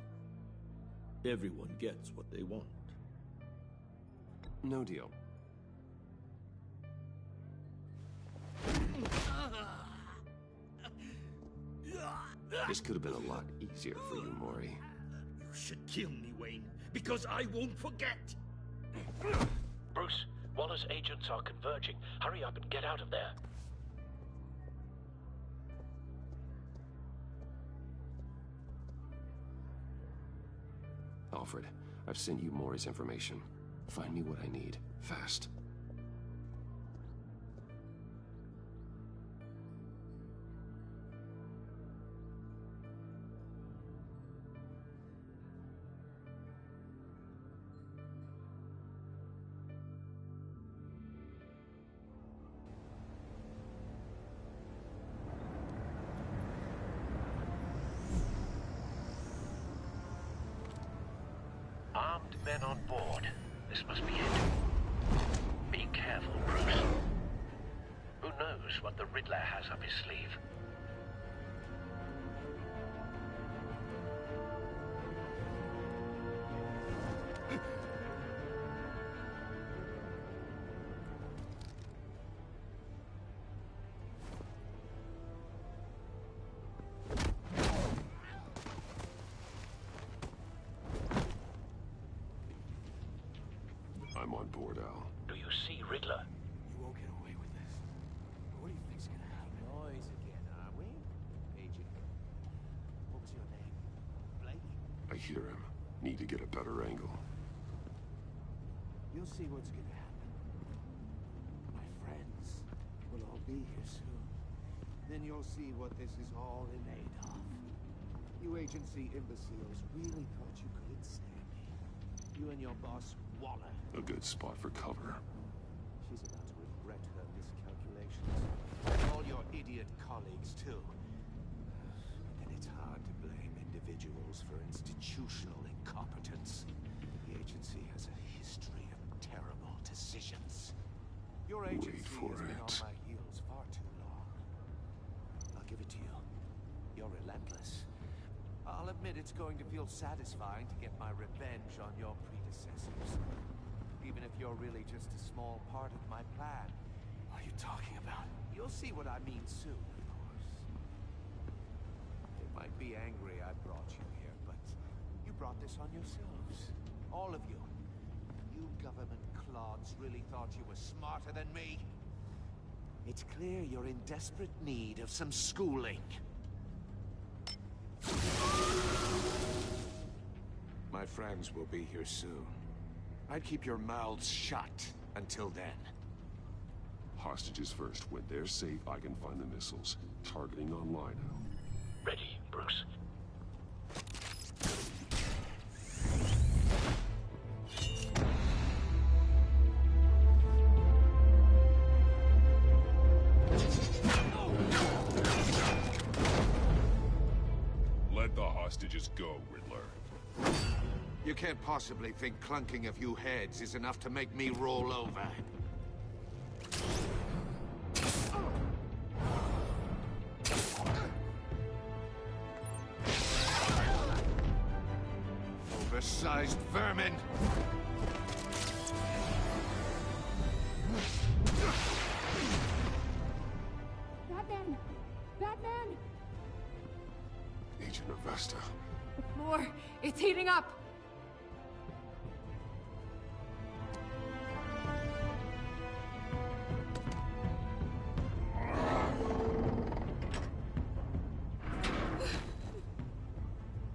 Everyone gets what they want. No deal. This could have been a lot easier for you, Maury. You should kill me, Wayne, because I won't forget. Bruce, Waller's agents are converging. Hurry up and get out of there. Alfred, I've sent you Maury's information. Find me what I need, fast. Armed men on board. This must be it. Be careful, Bruce. Who knows what the Riddler has up his sleeve? I'm on board, Al. Do you see Riddler? You won't get away with this. What do you think's gonna happen? Noise again, are we? Agent. What was your name? Blake? I hear him. Need to get a better angle. You'll see what's gonna happen. My friends will all be here soon. Then you'll see what this is all in aid of. You agency imbeciles really thought you could stand me. You and your boss, Waller. A good spot for cover. She's about to regret her miscalculations. And all your idiot colleagues, too. And it's hard to blame individuals for institutional incompetence. The agency has a history of terrible decisions. Your agency has been on my heels far too long. I'll give it to you. You're relentless. I'll admit it's going to feel satisfying to get my revenge on your predecessors. Even if you're really just a small part of my plan. What are you talking about? You'll see what I mean soon, of course. They might be angry I brought you here, but you brought this on yourselves. All of you. You government clods really thought you were smarter than me? It's clear you're in desperate need of some schooling. My friends will be here soon. I'd keep your mouths shut until then. Hostages first. When they're safe, I can find the missiles. Targeting online, Al. Ready, Bruce. Let the hostages go, Riddler. You can't possibly think clunking a few heads is enough to make me roll over. Oversized vermin! Batman! Batman! Agent Avesta. The floor, it's heating up!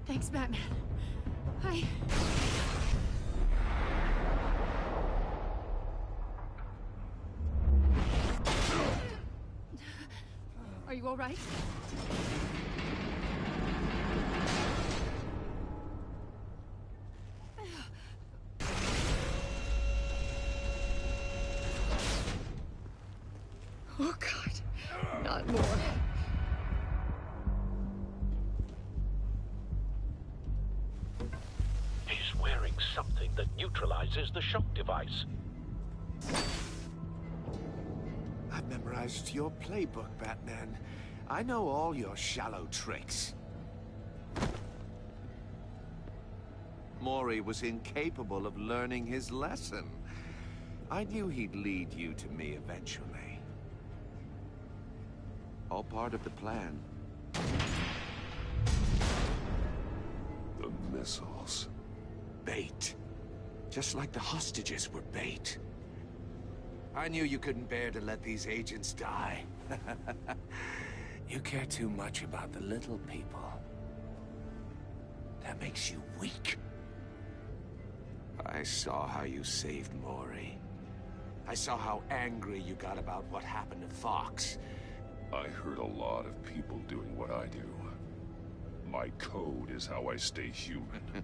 Thanks, Batman. Are you all right? Oh, God. Not more. He's wearing something that neutralizes the shock device. I've memorized your playbook, Batman. I know all your shallow tricks. Maury was incapable of learning his lesson. I knew he'd lead you to me eventually. All part of the plan. missiles. Bait. Just like the hostages were bait. I knew you couldn't bear to let these agents die. You care too much about the little people. That makes you weak. I saw how you saved Maury. I saw how angry you got about what happened to Fox. I heard a lot of people doing what I do. My code is how I stay human.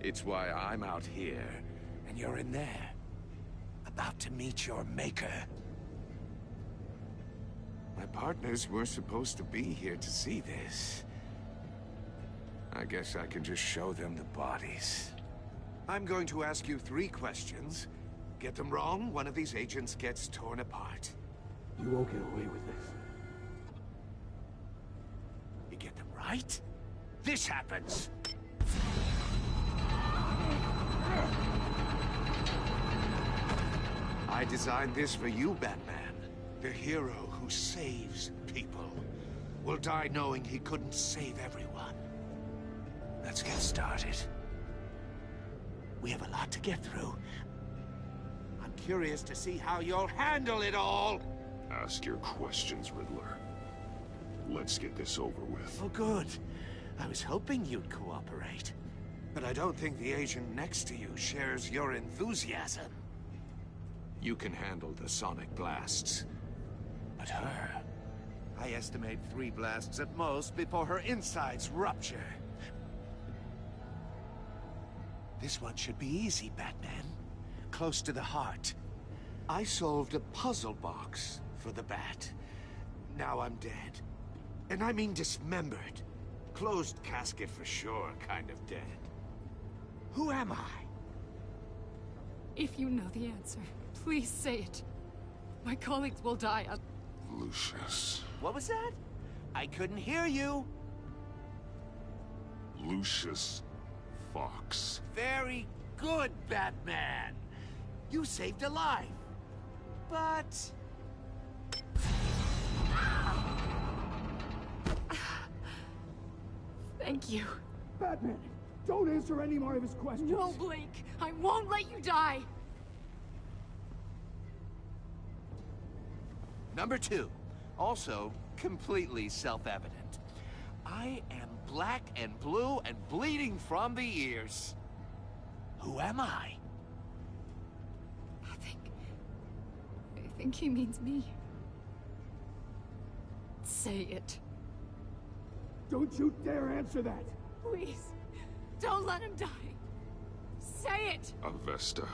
It's why I'm out here, and you're in there. About to meet your maker. My partners were supposed to be here to see this. I guess I can just show them the bodies. I'm going to ask you 3 questions. Get them wrong, one of these agents gets torn apart. You won't get away with this. You get them right, this happens. I designed this for you, Batman. The hero who saves people will die knowing he couldn't save everyone. Let's get started. We have a lot to get through. I'm curious to see how you'll handle it all. Ask your questions, Riddler. Let's get this over with. Oh, good. I was hoping you'd cooperate. But I don't think the agent next to you shares your enthusiasm. You can handle the sonic blasts. But her... I estimate 3 blasts at most before her insides rupture. This one should be easy, Batman. Close to the heart. I solved a puzzle box for the Bat. Now I'm dead. And I mean dismembered. Closed casket for sure, kind of dead. Who am I? If you know the answer, please say it. My colleagues will die. Lucius. What was that? I couldn't hear you. Lucius Fox. Very good, Batman. You saved a life. But... Thank you. Batman, don't answer any more of his questions. No, Blake. I won't let you die. Number 2. Also, completely self-evident. I am black and blue and bleeding from the ears. Who am I? I think he means me. Say it. Don't you dare answer that! Please, don't let him die. Say it! Avesta.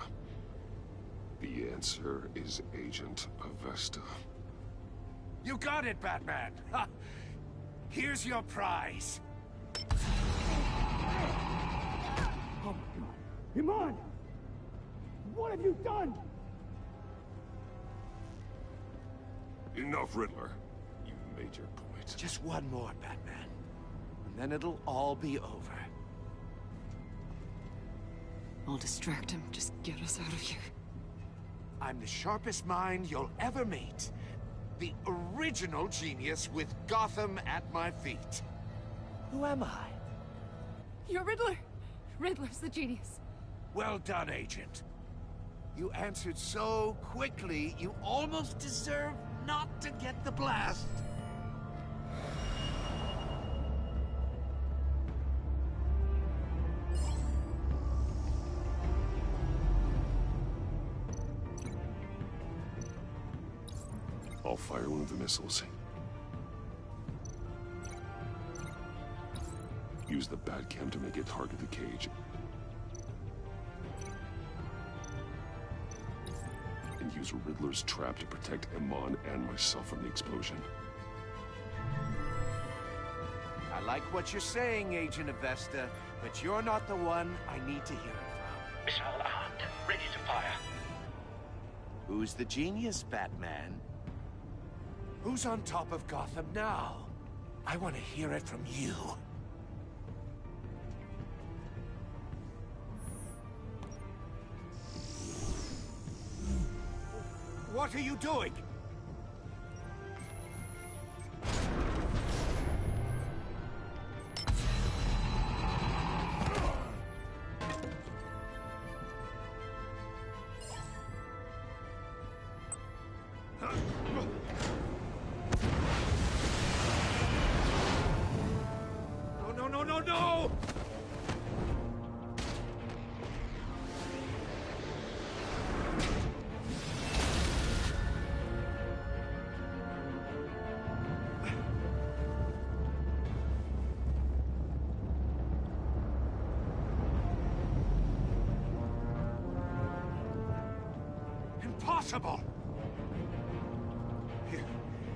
The answer is Agent Avesta. You got it, Batman! Ha. Here's your prize. Oh my God. Iman! What have you done? Enough, Riddler. You've made your point. Just one more, Batman. And then it'll all be over. I'll distract him. Just get us out of here. I'm the sharpest mind you'll ever meet. The original genius with Gotham at my feet. Who am I? You're Riddler. Riddler's the genius. Well done, Agent. You answered so quickly, you almost deserve not to get the blast. I'll fire one of the missiles. Use the Batcam to make it target the cage. And use Riddler's trap to protect Iman and myself from the explosion. I like what you're saying, Agent Avesta, but you're not the one I need to hear it from. Missile armed, ready to fire. Who's the genius, Batman? Who's on top of Gotham now? I want to hear it from you. What are you doing? impossible!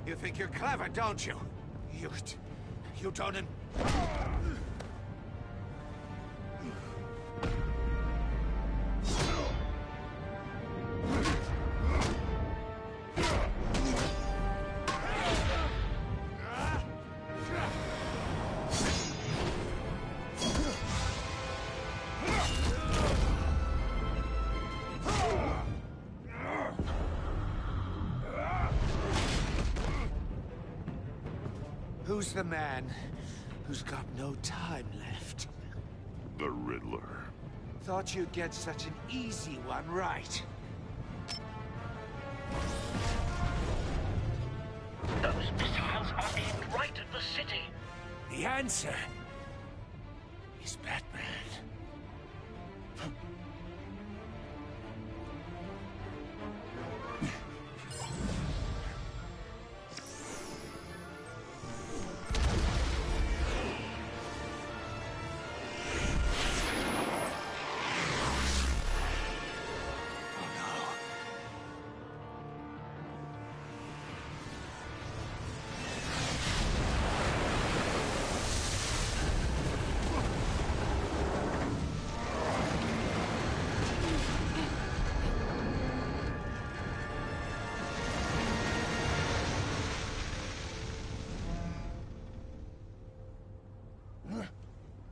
You think you're clever, don't you? You don't... Who's the man who's got no time left? The Riddler. Thought you'd get such an easy one right. Those missiles are aimed right at the city. The answer is Batman.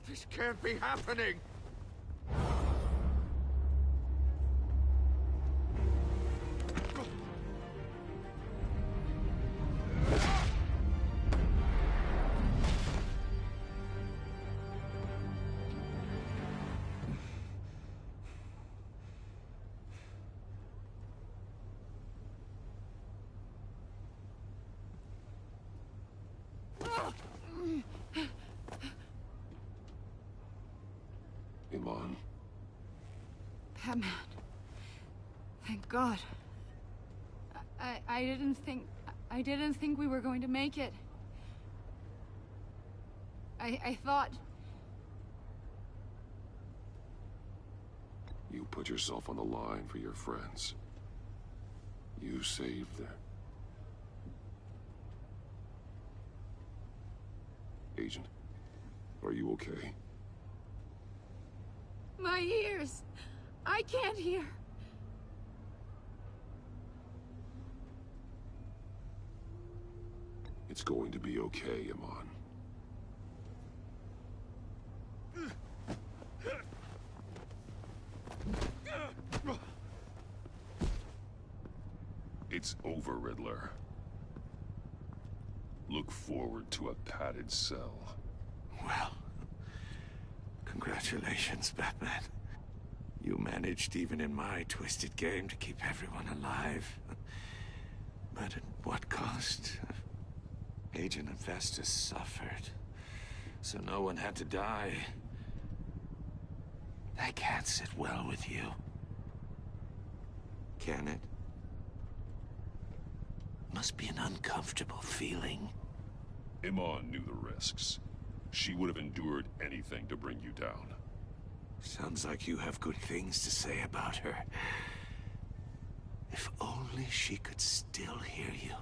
This can't be happening! Iman. Batman. Thank God. I didn't think we were going to make it. I thought... You put yourself on the line for your friends. You saved them. Agent, are you okay? My ears! I can't hear! It's going to be okay, Iman. It's over, Riddler. Look forward to a padded cell. Well, congratulations, Batman. You managed, even in my twisted game, to keep everyone alive. But at what cost? Agent Infestus suffered, so no one had to die. That can't sit well with you. Can it? Must be an uncomfortable feeling. Iman knew the risks. She would have endured anything to bring you down. Sounds like you have good things to say about her. If only she could still hear you.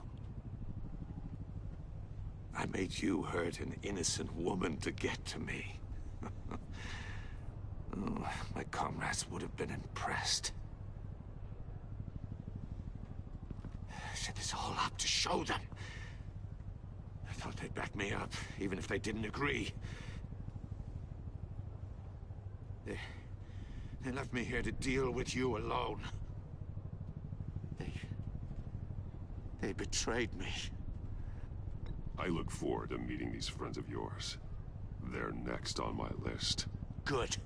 I made you hurt an innocent woman to get to me. Oh, my comrades would have been impressed. I set this all up to show them. I thought they'd back me up, even if they didn't agree. They left me here to deal with you alone. They betrayed me. I look forward to meeting these friends of yours. They're next on my list. Good.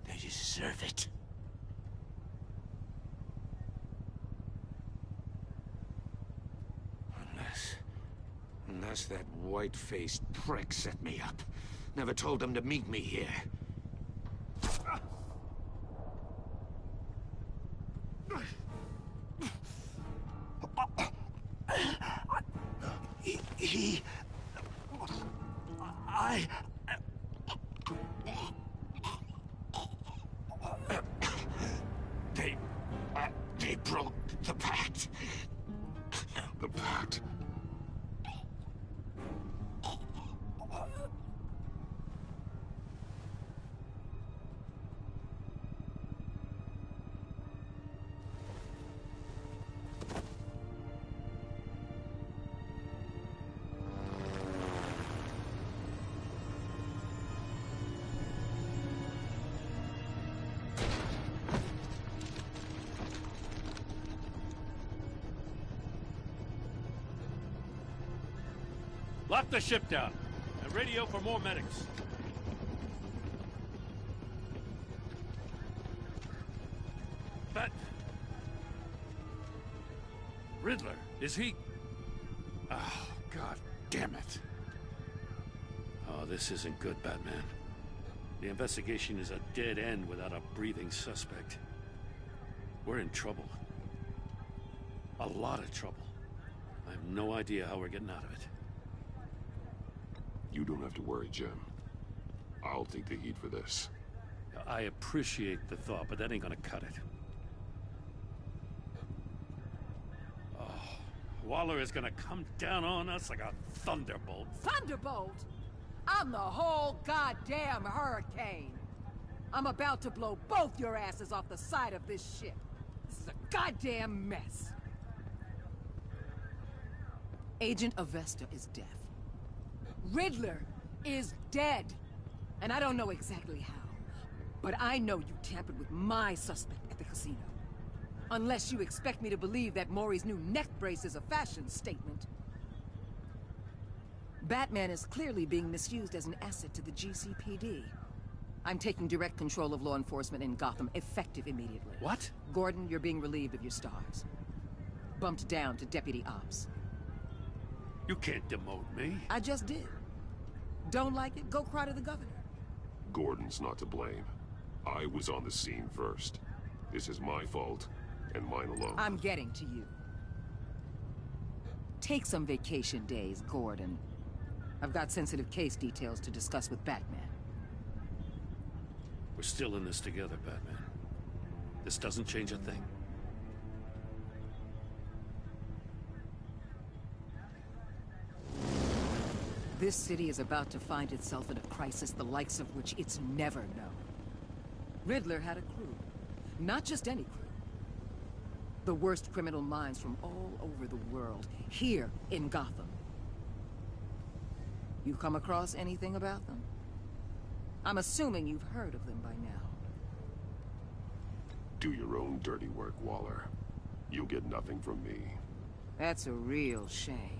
They deserve it. Unless that white-faced prick set me up. Never told them to meet me here. They broke the Lock the ship down, and radio for more medics. Riddler, is he... Oh, God damn it. Oh, this isn't good, Batman. The investigation is a dead end without a breathing suspect. We're in trouble. A lot of trouble. I have no idea how we're getting out of it. You don't have to worry, Jim. I'll take the heat for this. I appreciate the thought, but that ain't gonna cut it. Waller is gonna come down on us like a thunderbolt. Thunderbolt? I'm the whole goddamn hurricane. I'm about to blow both your asses off the side of this ship. This is a goddamn mess. Agent Avesta is deaf. Riddler is dead. And I don't know exactly how. But I know you tampered with my suspect at the casino. Unless you expect me to believe that Maury's new neck brace is a fashion statement. Batman is clearly being misused as an asset to the GCPD. I'm taking direct control of law enforcement in Gotham, effective immediately. What? Gordon, you're being relieved of your stars. Bumped down to Deputy Ops. You can't demote me. I just did. Don't like it? Go cry to the governor. Gordon's not to blame. I was on the scene first. This is my fault. And mine alone. I'm getting to you. Take some vacation days, Gordon. I've got sensitive case details to discuss with Batman. We're still in this together, Batman. This doesn't change a thing. This city is about to find itself in a crisis the likes of which it's never known. Riddler had a crew. Not just any crew. The worst criminal minds from all over the world, here in Gotham. You come across anything about them? I'm assuming you've heard of them by now. Do your own dirty work, Waller. You'll get nothing from me. That's a real shame.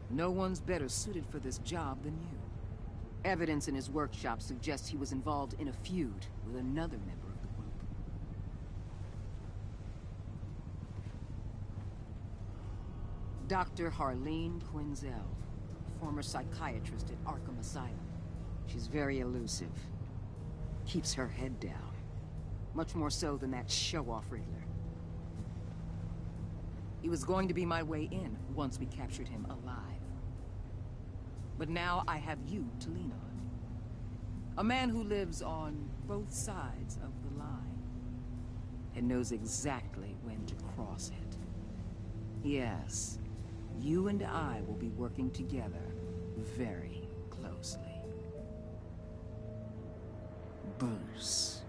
No one's better suited for this job than you. Evidence in his workshop suggests he was involved in a feud with another member. Dr. Harleen Quinzel, former psychiatrist at Arkham Asylum. She's very elusive. Keeps her head down. Much more so than that show-off Riddler. He was going to be my way in once we captured him alive. But now I have you to lean on. A man who lives on both sides of the line. And knows exactly when to cross it. Yes. You and I will be working together very closely. Bruce.